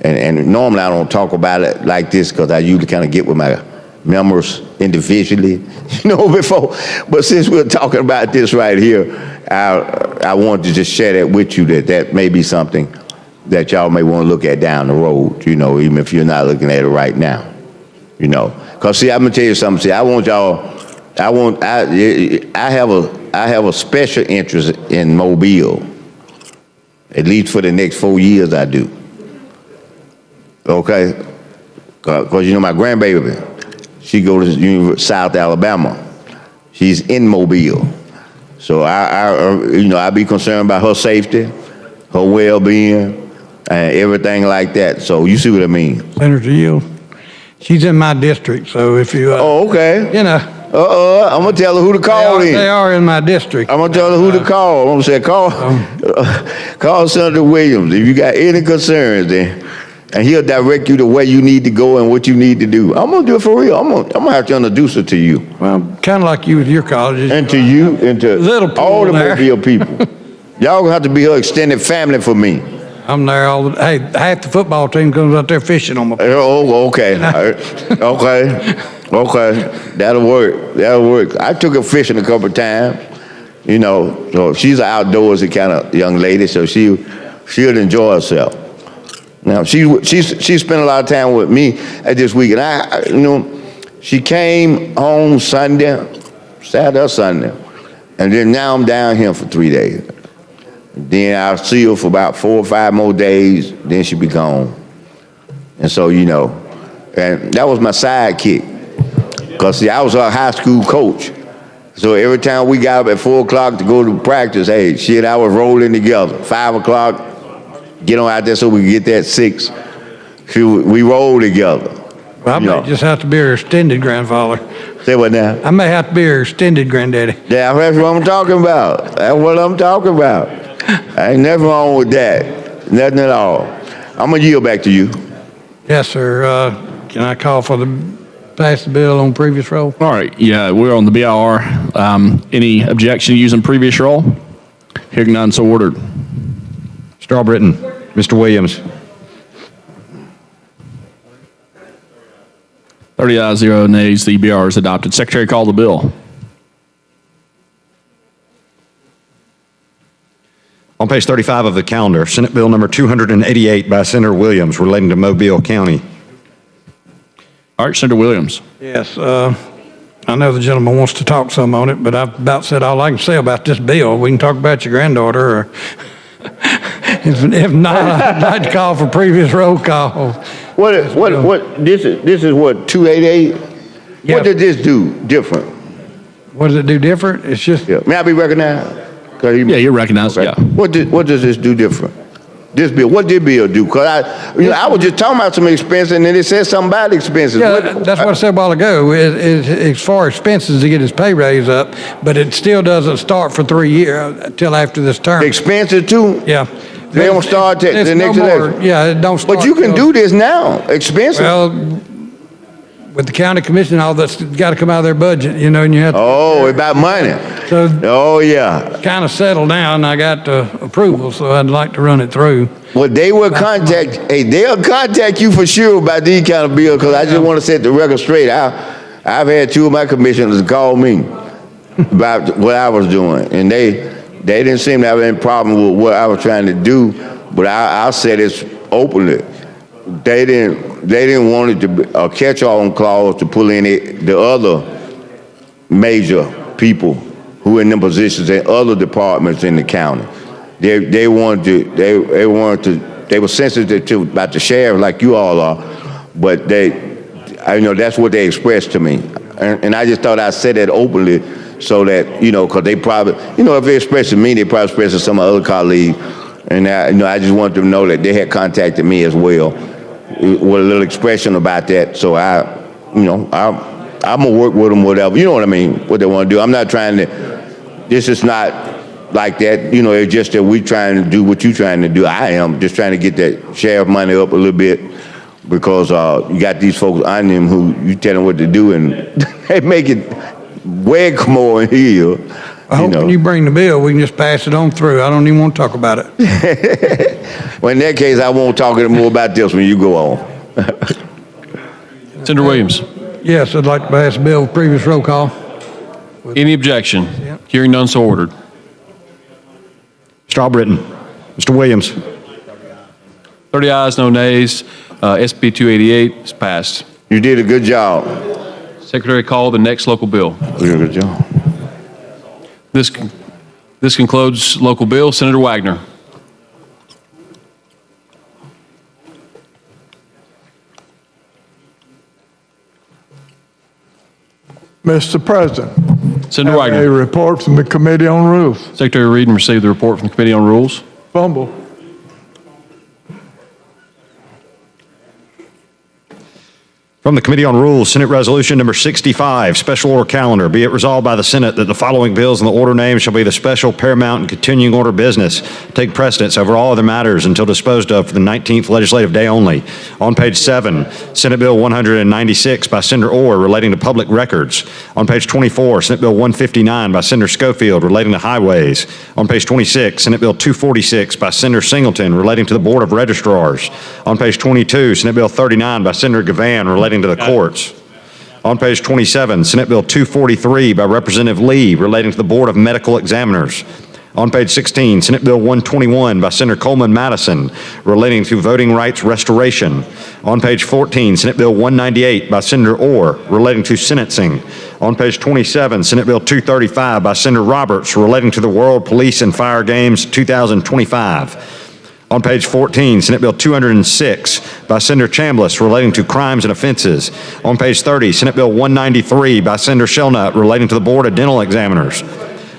and normally I don't talk about it like this because I usually kind of get with my members individually, you know, before. But since we're talking about this right here, I wanted to just share that with you, that may be something that y'all may want to look at down the road, you know, even if you're not looking at it right now, you know. Because, see, I'm going to tell you something. See, I have a special interest in Mobile. At least for the next 4 years, I do. Okay? Because, you know, my grandbaby, she goes to South Alabama. She's in Mobile. So, I be concerned about her safety, her well-being, and everything like that. So, you see what I mean? Senator Yield, she's in my district, so if you, Oh, okay. you know, I'm going to tell her who to call in. they are in my district. I'm going to tell her who to call. I'm going to say, call Senator Williams if you got any concerns then. And he'll direct you to where you need to go and what you need to do. I'm going to do it for real. I'm going to have to introduce her to you. Well, kind of like you with your colleges. And to you and to Little all the there. Mobile people. Y'all going to have to be her extended family for me. I'm there all the, hey, half the football team comes out there fishing on my. Oh, okay. Okay. That'll work. I took her fishing a couple of times. You know, so she's an outdoorsy kind of young lady, so she'll enjoy herself. Now she spent a lot of time with me at this week, and she came home Saturday or Sunday, and then now I'm down here for 3 days. Then I'll see her for about 4 or 5 more days, then she'll be gone. And so, you know, and that was my sidekick. Because, see, I was her high school coach. So every time we got up at 4 o'clock to go to practice, hey, she and I was rolling together. 5 o'clock, get on out there so we can get there at 6. We roll together. Well, I may just have to be her extended grandfather. Say what now? I may have to be her extended granddaddy. Yeah, that's what I'm talking about. Ain't nothing wrong with that. Nothing at all. I'm going to yield back to you. Yes, sir. Can I call for pass the bill on previous roll? All right, yeah, we're on the BIR. Any objection to using previous roll? Hearing none, so ordered. Strawbritton, Mr. Williams. 30 ayes, 0 nays, the BIR is adopted. Secretary, call the bill. On page 35 of the calendar, Senate Bill number 288 by Senator Williams relating to Mobile County. All right, Senator Williams. Yes, I know the gentleman wants to talk some on it, but I've about said all I can say about this bill. We can talk about your granddaughter, or if not, I'd like to call for previous roll call. This is what, 288? Yeah. What did this do different? What does it do different? It's just, Yeah. May I be recognized? Yeah, you're recognized, yeah. What does this do different? This bill, what did bill do? Because I was just talking about some expenses, and then it said something about expenses. yeah, that's what I said a while ago. It's for expenses to get his pay raise up, but it still doesn't start for 3 years until after this term. Expenses too? Yeah. They don't start till the next election? Yeah, it don't start. But you can till- do this now, expenses. Well, with the county commission, all that's got to come out of their budget, you know, and you have to. Oh, about money. So Oh, yeah. kind of settled down. I got approval, so I'd like to run it through. Well, they'll contact you for sure about these kind of bills, because I just want to set the record straight. I've had 2 of my commissioners call me about what I was doing, and they didn't seem to have any problem with what I was trying to do, but I said this openly. They didn't want it to be a catch-all clause to pull in the other major people who are in them positions in other departments in the county. They were sensitive to about the sheriff like you all are, but that's what they expressed to me, and I just thought I'd say that openly so that because they probably if they express to me, they probably express to some of other colleagues, and I just wanted them to know that they had contacted me as well with a little expression about that. So I'm gonna work with them, whatever. You know what I mean? What they want to do. I'm not trying to. This is not like that. It's just that we trying to do what you're trying to do. I am just trying to get that sheriff money up a little bit. because you got these folks on them who you tell them what to do, and they make it way more in here. I hope when you bring the bill, we can just pass it on through. I don't even want to talk about it. Well, in that case, I won't talk anymore about this when you go on. Senator Williams. Yes, I'd like to pass the bill with previous roll call. Any objection? Hearing none, so ordered. Mr. Albritton. Mr. Williams. 30 ayes, no nays. SB 288 is passed. You did a good job. Secretary, call the next local bill. You did a good job. This concludes local bill. Senator Wagner. Mr. President. Senator I have Wagner. a report from the Committee on Rules. Secretary read and receive the report from the Committee on Rules. Fumble. From the Committee on Rules, Senate Resolution Number 65, Special Order Calendar. Be it resolved by the Senate that the following bills in the order name shall be the special, paramount, and continuing order business, take precedence over all other matters until disposed of for the 19th legislative day only. On page 7, Senate Bill 196 by Senator Orr relating to public records. On page 24, Senate Bill 159 by Senator Schofield relating to highways. On page 26, Senate Bill 246 by Senator Singleton relating to the Board of Registrars. On page 22, Senate Bill 39 by Senator Gavan relating to the courts. On page 27, Senate Bill 243 by Representative Lee relating to the Board of Medical Examiners. On page 16, Senate Bill 121 by Senator Coleman Madison relating to voting rights restoration. On page 14, Senate Bill 198 by Senator Orr relating to sentencing. On page 27, Senate Bill 235 by Senator Roberts relating to the World Police and Fire Games 2025. On page 14, Senate Bill 206 by Senator Chambliss relating to crimes and offenses. On page 30, Senate Bill 193 by Senator Shelnutt relating to the Board of Dental Examiners.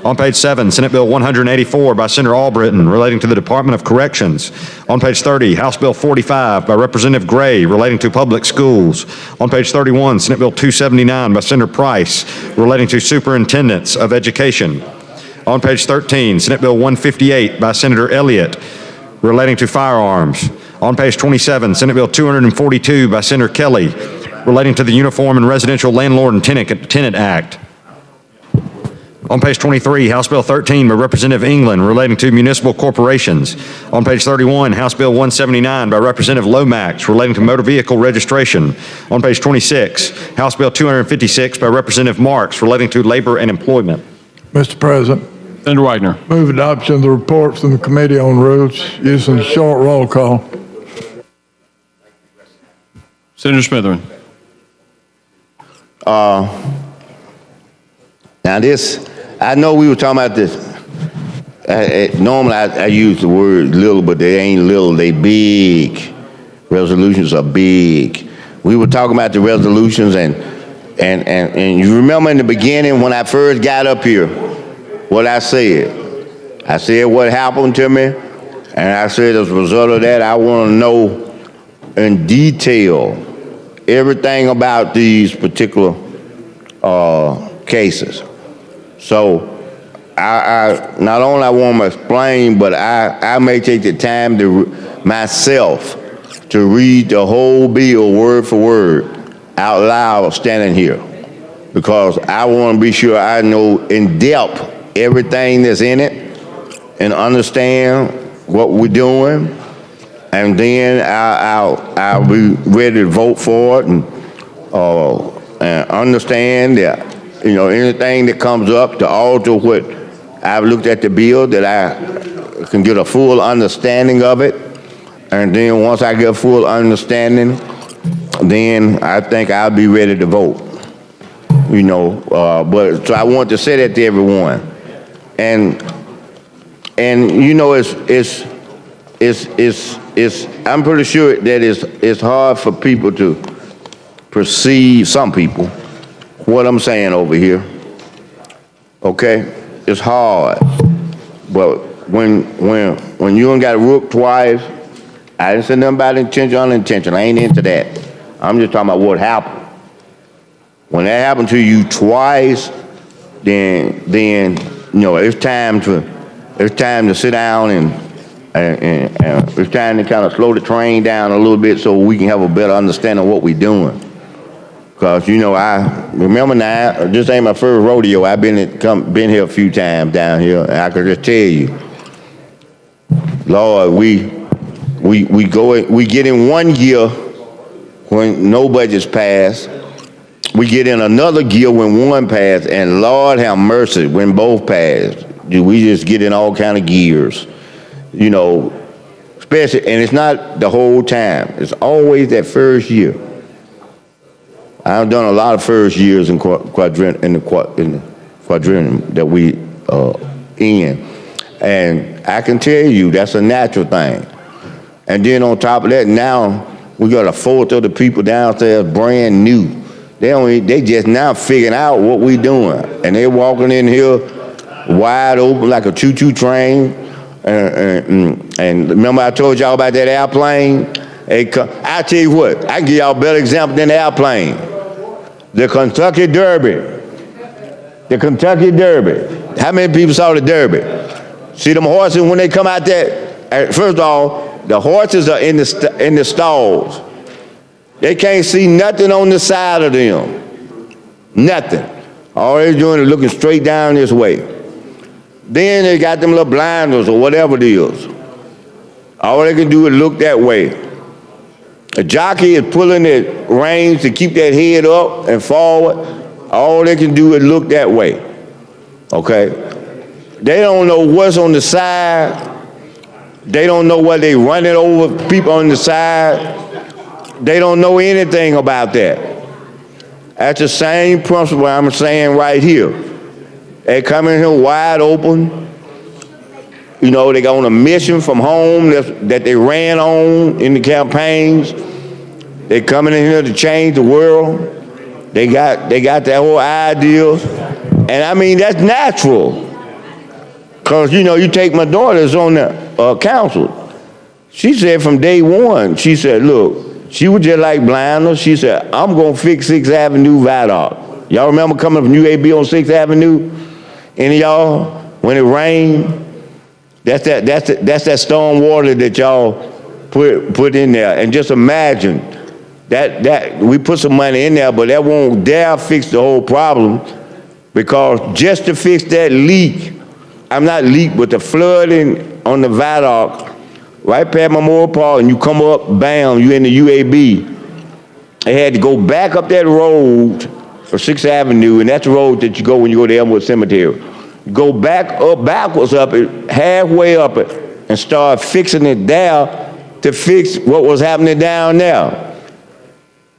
On page 7, Senate Bill 184 by Senator Albritton relating to the Department of Corrections. On page 30, House Bill 45 by Representative Gray relating to public schools. On page 31, Senate Bill 279 by Senator Price relating to superintendents of education. On page 13, Senate Bill 158 by Senator Elliott relating to firearms. On page 27, Senate Bill 242 by Senator Kelly relating to the Uniform and Residential Landlord and Tenant Act. On page 23, House Bill 13 by Representative England relating to municipal corporations. On page 31, House Bill 179 by Representative Lomax relating to motor vehicle registration. On page 26, House Bill 256 by Representative Marks relating to labor and employment. Mr. President. Senator Wagner. Move adoption of the report from the Committee on Rules using short roll call. Senator Smitherman. Now this, I know we were talking about this. Normally I use the word little, but they ain't little, they big. Resolutions are big. We were talking about the resolutions and you remember in the beginning when I first got up here, what I said? I said what happened to me, and I said as a result of that, I want to know in detail everything about these particular cases. So I not only I want to explain, but I may take the time to myself to read the whole bill word for word out loud standing here, because I want to be sure I know in depth everything that's in it and understand what we're doing, and then I'll be ready to vote for it and understand that, you know, anything that comes up to alter what I've looked at the bill, that I can get a full understanding of it, and then once I get a full understanding, then I think I'll be ready to vote. You know, but so I want to say that to everyone. And you know, it's I'm pretty sure that it's hard for people to perceive, some people, what I'm saying over here. Okay, it's hard, but when you ain't got rook twice, I didn't say nothing about intentional, unintentional. I ain't into that. I'm just talking about what happened. When that happened to you twice, then you know it's time to sit down And it's trying to kind of slow the train down a little bit so we can have a better understanding of what we're doing. Because, you know, I remember now, this ain't my first rodeo. I've been here a few times down here, and I can just tell you, Lord, we get in one gear when no budget's passed. We get in another gear when one passed, and Lord have mercy, when both passed. We just get in all kind of gears, you know, especially, and it's not the whole time. It's always that first year. I've done a lot of first years in the quadrennium that we in, and I can tell you that's a natural thing. And then on top of that, now we got a fourth of the people downstairs brand new. They just now figuring out what we doing, and they walking in here wide open like a choo-choo train. And remember I told y'all about that airplane? I tell you what, I can give y'all a better example than the airplane. The Kentucky Derby. The Kentucky Derby. How many people saw the Derby? See them horses when they come out there? First of all, the horses are in the stalls. They can't see nothing on the side of them. Nothing. All they're doing is looking straight down this way. Then they got them little blinders or whatever it is. All they can do is look that way. A jockey is pulling the reins to keep that head up and forward. All they can do is look that way. Okay? They don't know what's on the side. They don't know what they running over people on the side. They don't know anything about that. That's the same principle I'm saying right here. They come in here wide open. You know, they got on a mission from home that they ran on in the campaigns. They coming in here to change the world. They got that whole idea. And I mean, that's natural. Because, you know, you take my daughters on the council. She said from day one, she said, look, she was just like Blinders. She said, I'm going to fix 6th Avenue Viaduct. Y'all remember coming from UAB on 6th Avenue? Any of y'all, when it rained? That's that storm water that y'all put in there. And just imagine that we put some money in there, but that won't dare fix the whole problem, because just to fix that leak, I'm not leak, but the flooding on the viaduct, right past Memorial Park, and you come up, bam, you in the UAB. They had to go back up that road for 6th Avenue, and that's the road that you go when you go to Elmwood Cemetery. Go backwards up it, halfway up it, and start fixing it there to fix what was happening down there.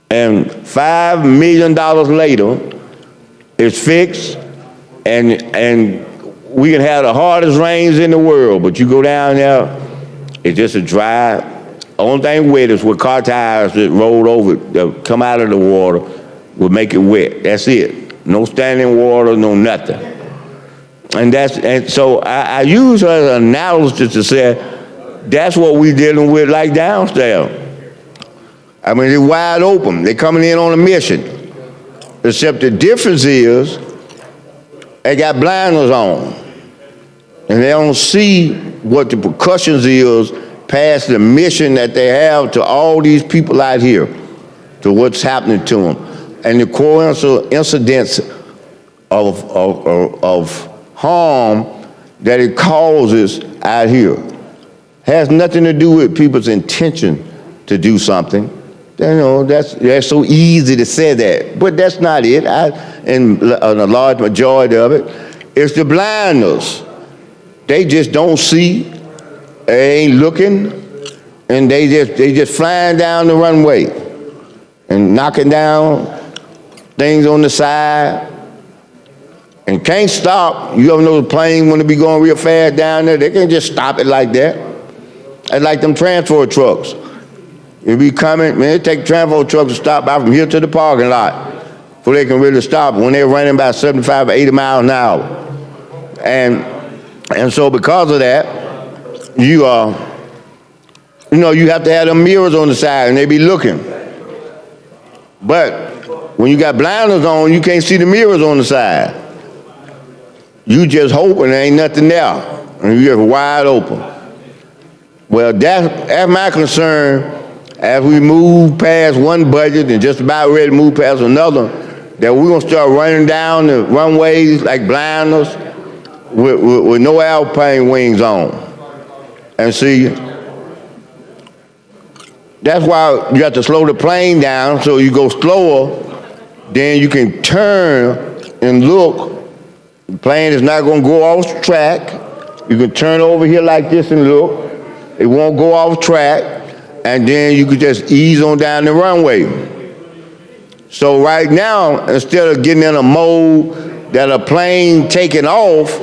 And $5 million later, it's fixed, and we can have the hardest rains in the world, but you go down there, it's just a dry. Only thing wet is with car tires that roll over, that come out of the water, will make it wet. That's it. No standing water, no nothing. And so I use her as an analogy to say that's what we're dealing with like downstairs. I mean, they're wide open. They're coming in on a mission. Except the difference is they got blinders on. And they don't see what the repercussions is past the mission that they have to all these people out here, to what's happening to them. And the coincidence of harm that it causes out here has nothing to do with people's intention to do something. You know, that's so easy to say that, but that's not it. And a large majority of it, it's the blindness. They just don't see, they ain't looking, and they just flying down the runway and knocking down things on the side and can't stop. You ever know the plane when they be going real fast down there? They can't just stop it like that. It's like them transport trucks. It be coming, man, it take transport trucks to stop out from here to the parking lot before they can really stop when they're running about 75 or 80 miles an hour. And so because of that, you have to have them mirrors on the side and they be looking. But when you got blinders on, you can't see the mirrors on the side. You just hoping there ain't nothing there, and you're wide open. Well, that's my concern as we move past one budget and just about ready to move past another, that we're going to start running down the runways like blinders with no airplane wings on. And see, that's why you have to slow the plane down so you go slower, then you can turn and look. The plane is not going to go off track. You can turn over here like this and look. It won't go off track. And then you can just ease on down the runway. So right now, instead of getting in a mode that a plane taking off,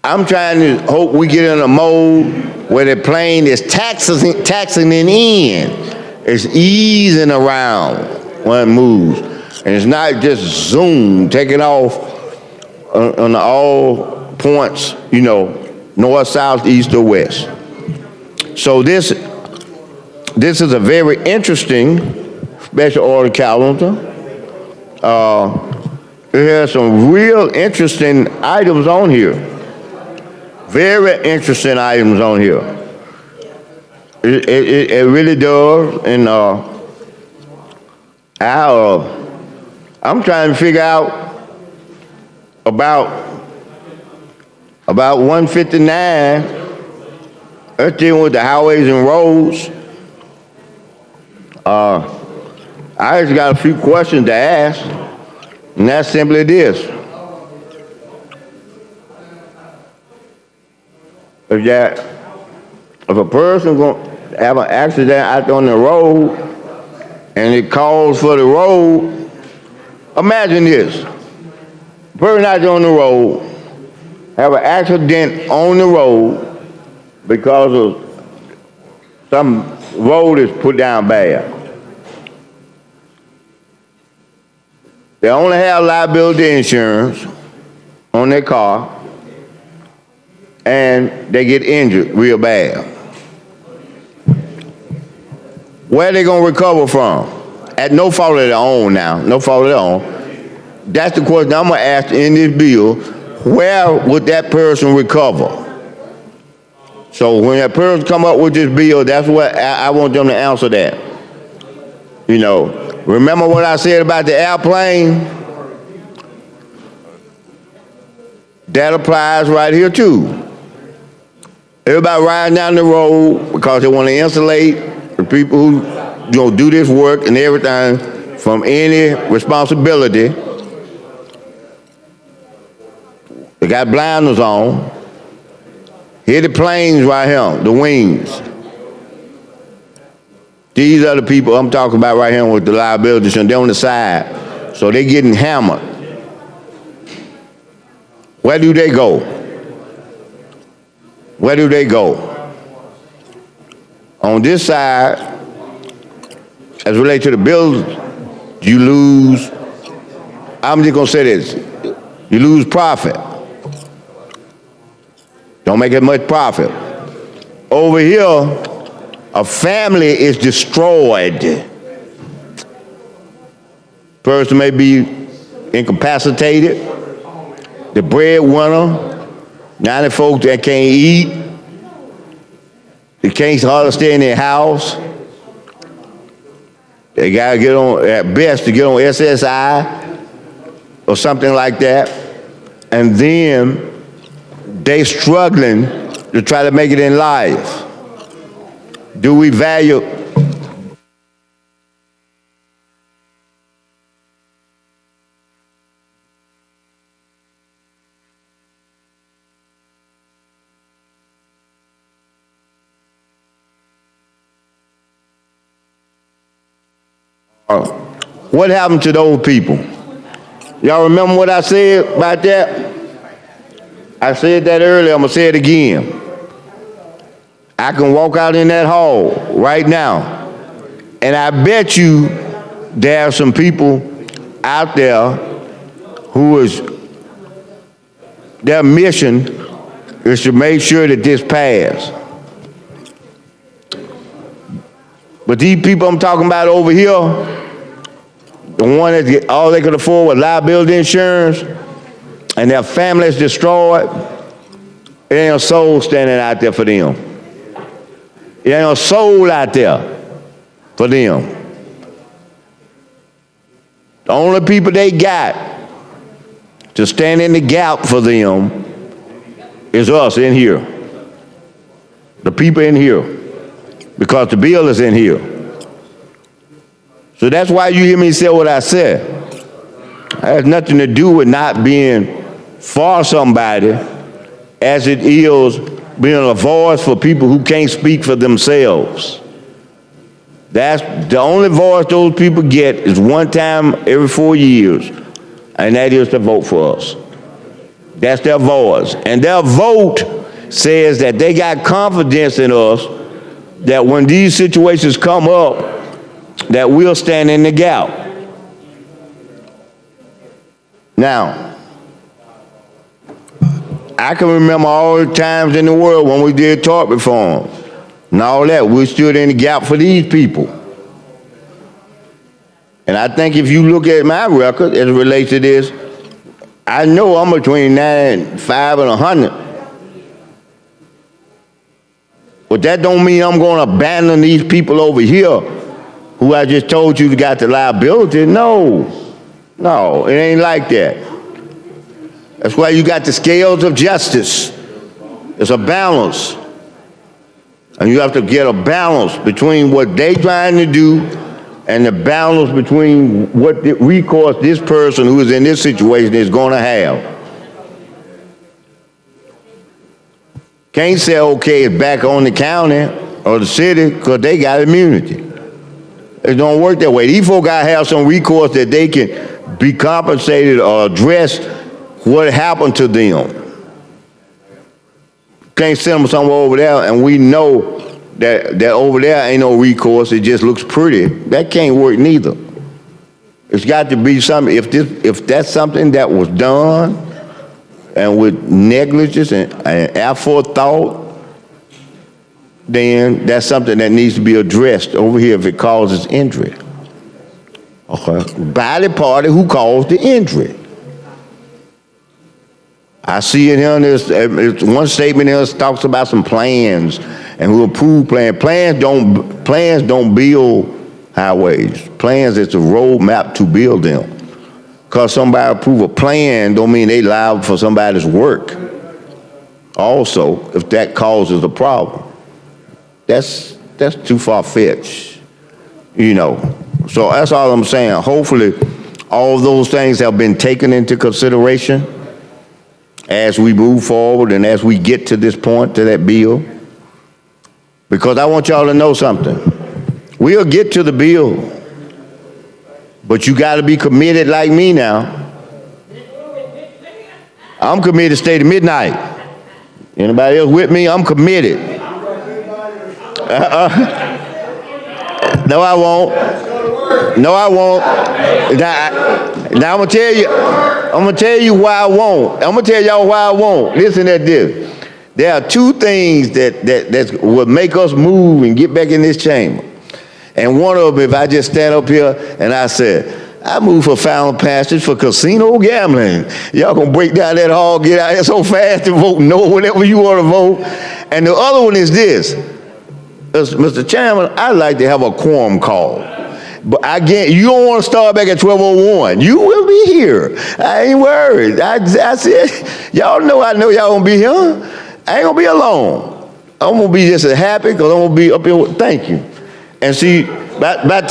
I'm trying to hope we get in a mode where the plane is taxiing it in. It's easing around when it moves. And it's not just zoom, taking off on all points, you know, north, south, east, or west. So this is a very interesting special order calendar. It has some real interesting items on here. Very interesting items on here. It really does. And I'm trying to figure out about 159. That's dealing with the highways and roads. I just got a few questions to ask, and that's simply this. If a person going to have an accident out on the road and it calls for the road, imagine this. A person out there on the road have an accident on the road because of some road is put down bad. They only have liability insurance on their car, and they get injured real bad. Where are they going to recover from? At no fault of their own now, no fault of their own. That's the question I'm going to ask in this bill. Where would that person recover? So when that person come up with this bill, that's what I want them to answer that. You know, remember what I said about the airplane? That applies right here too. Everybody riding down the road because they want to insulate the people who do this work and everything from any responsibility. They got blinders on. Here the planes right here, the wings. These are the people I'm talking about right here with the liabilities, and they're on the side. So they're getting hammered. Where do they go? Where do they go? On this side, as related to the bills, you lose, I'm just gonna say this, you lose profit. Don't make as much profit. Over here, a family is destroyed. Person may be incapacitated. The breadwinner, now the folks that can't eat, they can't hardly stay in their house. They gotta get on, at best, to get on SSI or something like that. And then they struggling to try to make it in life. Do we value? What happened to those people? Y'all remember what I said about that? I said that earlier, I'm gonna say it again. I can walk out in that hall right now, and I bet you there are some people out there who is, their mission is to make sure that this passes. But these people I'm talking about over here, the one that get all they could afford was liability insurance, and their families destroyed, It ain't a soul standing out there for them. It ain't a soul out there for them. The only people they got to stand in the gap for them is us in here. The people in here. Because the bill is in here. So that's why you hear me say what I said. It has nothing to do with not being for somebody as it is being a voice for people who can't speak for themselves. That's the only voice those people get is one time every 4 years, and that is to vote for us. That's their voice. And their vote says that they got confidence in us that when these situations come up, that we'll stand in the gap. Now, I can remember all the times in the world when we did tort reform and all that. We stood in the gap for these people. And I think if you look at my record as it relates to this, I know I'm between 95 and 100. But that don't mean I'm going to abandon these people over here who I just told you got the liability. No, it ain't like that. That's why you got the scales of justice. It's a balance. And you have to get a balance between what they trying to do and the balance between what the recourse this person who is in this situation is going to have. Can't say, okay, it's back on the county or the city because they got immunity. It don't work that way. These folks got to have some recourse that they can be compensated or address what happened to them. Can't send them somewhere over there and we know that over there ain't no recourse, it just looks pretty. That can't work neither. It's got to be something, if that's something that was done and with negligence and aforethought, then that's something that needs to be addressed over here if it causes injury. Okay. By the party who caused the injury. I see it here, there's one statement here talks about some plans and who approve plans. Plans don't build highways. Plans is a roadmap to build them. Because somebody approve a plan don't mean they liable for somebody's work. Also, if that causes a problem. That's too far-fetched, you know. So that's all I'm saying. Hopefully, all of those things have been taken into consideration as we move forward and as we get to this point, to that bill. Because I want y'all to know something. We'll get to the bill, but you got to be committed like me now. I'm committed to stay to midnight. Anybody else with me? I'm committed. No, I won't. No, I won't. Now I'm gonna tell you why I won't. I'm gonna tell y'all why I won't. Listen at this. There are two things that will make us move and get back in this chamber. And one of them, if I just stand up here and I said, I move for final passage for casino gambling. Y'all gonna break down that hall, get out there so fast and vote no whenever you want to vote. And the other one is this. Mr. Chairman, I'd like to have a quorum call. But again, you don't want to start back at 12:01. You will be here. I ain't worried. I said, y'all know I know y'all gonna be here. I ain't gonna be alone. I'm gonna be just as happy because I'm gonna be up here. Thank you. And see, by the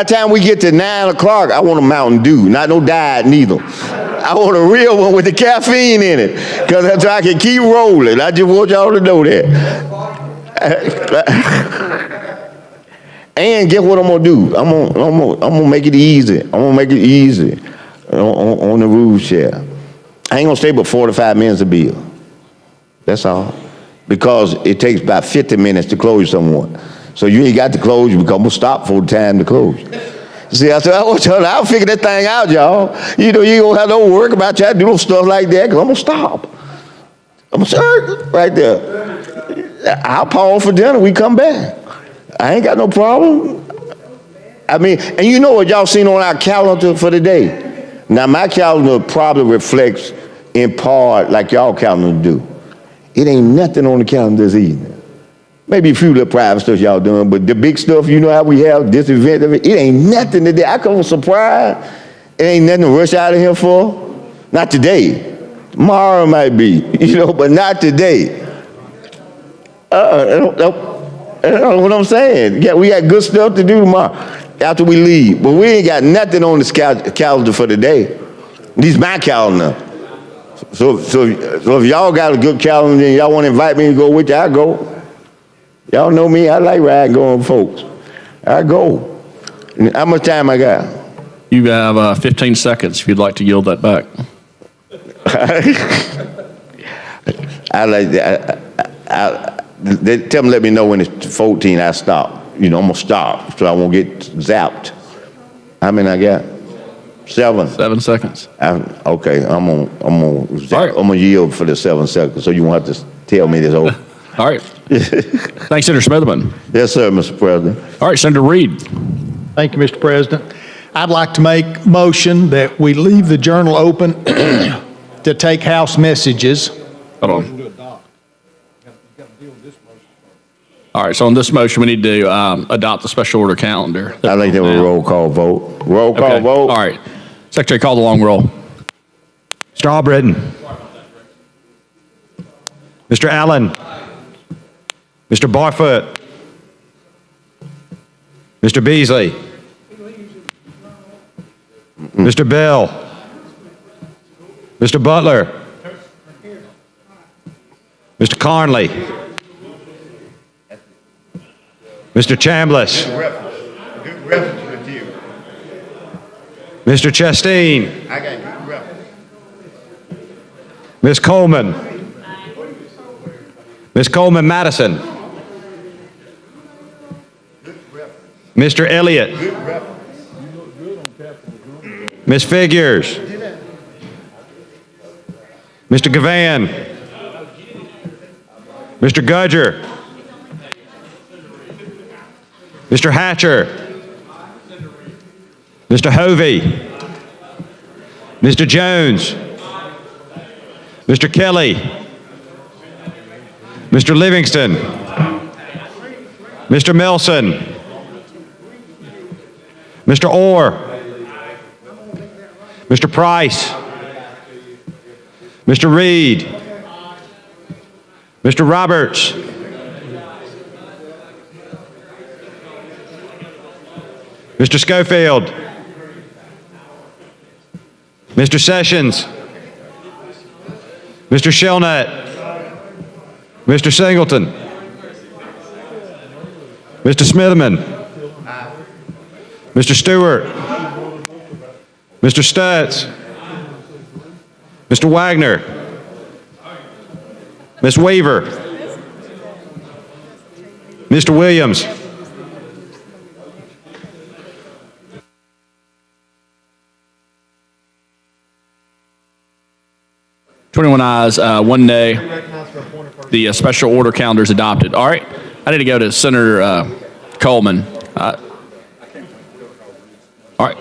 time we get to 9 o'clock, I want a Mountain Dew, not no diet neither. I want a real one with the caffeine in it, because that's so I can keep rolling. I just want y'all to know that. And guess what I'm gonna do? I'm gonna make it easy. I'm gonna make it easy on the rules chair. I ain't gonna stay but 45 minutes a bill. That's all. Because it takes about 50 minutes to close someone. So you ain't got to close, because I'm gonna stop for the time to close. See, I said, I'll figure that thing out, y'all. You know, you ain't gonna have no work about trying to do no stuff like that, because I'm gonna stop. I'm gonna start right there. I'll pause for dinner, we come back. I ain't got no problem. I mean, and you know what y'all seen on our calendar for the day? Now, my calendar probably reflects in part like y'all calendar do. It ain't nothing on the calendar this evening. Maybe a few little private stuff y'all doing, but the big stuff, you know how we have this event, it ain't nothing today. I come surprised. It ain't nothing to rush out of here for. Not today. Tomorrow might be, but not today. That's what I'm saying. Yeah, we got good stuff to do tomorrow after we leave, but we ain't got nothing on the calendar for today. At least my calendar. So if y'all got a good calendar and y'all want to invite me to go with you, I go. Y'all know me, I like riding going with folks. I go. How much time I got? You have 15 seconds if you'd like to yield that back. I like that. They tell me, let me know when it's 14, I stop. I'm gonna stop so I won't get zapped. How many I got? 7. 7 seconds. Okay, I'm gonna yield for the 7 seconds, so you won't have to tell me this over. All right. Thanks, Senator Smitherman. Yes, sir, Mr. President. All right, Senator Reed. Thank you, Mr. President. I'd like to make motion that we leave the journal open to take House messages. Hold on. All right, so on this motion, we need to adopt the special order calendar. I think there was a roll call vote. Roll call vote. All right. Secretary, call the long roll. Mr. Albritton. Mr. Allen. Mr. Barfoot. Mr. Beasley. Mr. Bell. Mr. Butler. Mr. Carnley. Mr. Chambliss. Mr. Chasteen. Ms. Coleman. Ms. Coleman Madison. Mr. Elliott. Ms. Figures. Mr. Gavan. Mr. Gudger. Mr. Hatcher. Mr. Hovey. Mr. Jones. Mr. Kelly. Mr. Livingston. Mr. Milson. Mr. Orr. Mr. Price. Mr. Reed. Mr. Roberts. Mr. Schofield. Mr. Sessions. Mr. Shelnut. Mr. Singleton. Mr. Smitherman. Mr. Stewart. Mr. Stutz. Mr. Wagner. Ms. Weaver. Mr. Williams. Twenty-one ayes, 1 nay. The special order calendar is adopted. All right. I need to go to Senator Coleman. All right.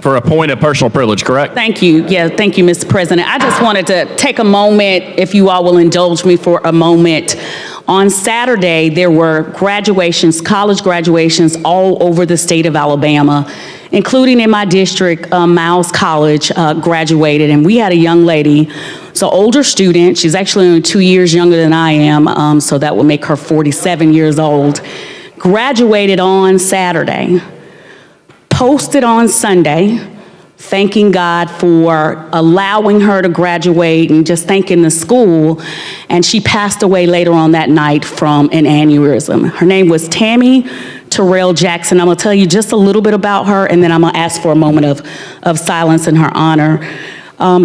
For a point of personal privilege, correct? Thank you. Yeah, thank you, Mr. President. I just wanted to take a moment, if you all will indulge me for a moment. On Saturday, there were graduations, college graduations all over the state of Alabama, including in my district, Miles College graduated, and we had a young lady, so older student, she's actually only 2 years younger than I am, so that would make her 47 years old, graduated on Saturday, posted on Sunday, thanking God for allowing her to graduate and just thanking the school. And she passed away later on that night from an aneurysm. Her name was Tammy Terrell Jackson. I'm gonna tell you just a little bit about her, and then I'm gonna ask for a moment of silence in her honor.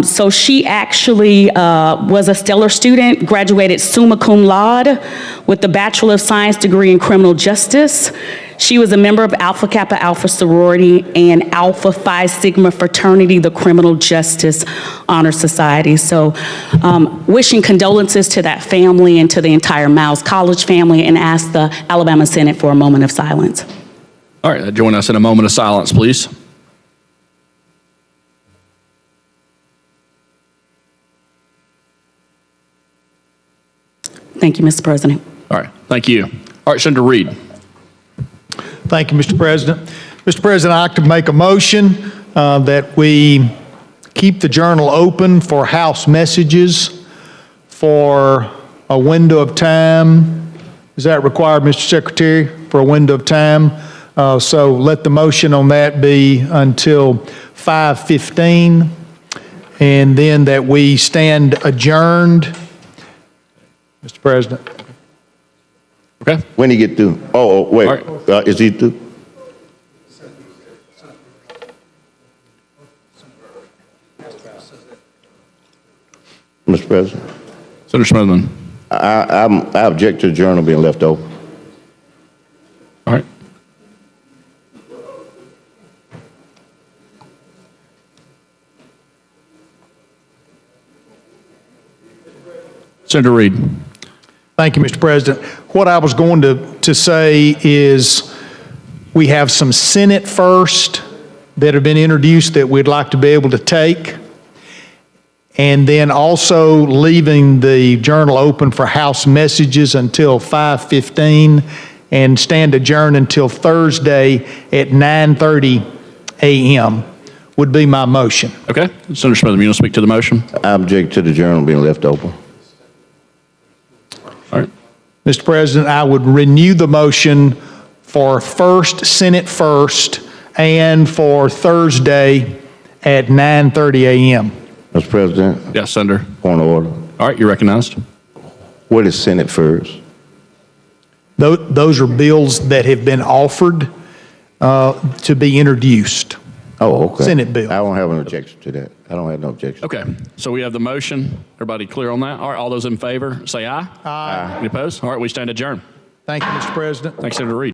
So she actually was a stellar student, graduated summa cum laude with the Bachelor of Science degree in criminal justice. She was a member of Alpha Kappa Alpha sorority and Alpha Phi Sigma fraternity, the Criminal Justice Honor Society. So wishing condolences to that family and to the entire Miles College family, and ask the Alabama Senate for a moment of silence. All right, join us in a moment of silence, please. Thank you, Mr. President. All right, thank you. All right, Senator Reed. Thank you, Mr. President. Mr. President, I'd like to make a motion that we keep the journal open for House messages for a window of time. Is that required, Mr. Secretary, for a window of time? So let the motion on that be until 5:15, and then that we stand adjourned. Mr. President. Okay. When he get through? Oh, wait. All Is he through? Mr. President, Senator Smithman. I object to the journal being left open. All right. Senator Reed. Thank you, Mr. President. What I was going to say is we have some Senate first that have been introduced that we'd like to be able to take, and then also leaving the journal open for House messages until 5:15 and stand adjourned until Thursday at 9:30 a.m. would be my motion. Okay. Senator Smithman, you want to speak to the motion? I object to the journal being left open. All right. Mr. President, I would renew the motion for first, Senate first, and for Thursday at 9:30 a.m. Mr. President, Yes, Senator. point of order. All right, you're recognized. What is Senate first? Those are bills that have been offered to be introduced. Oh, okay. Senate bill. I don't have an objection to that. I don't have no objection. Okay, so we have the motion. Everybody clear on that? All right, all those in favor, say aye. Aye. Any opposed? All right, we stand adjourned. Thank you, Mr. President. Thanks, Senator Reed.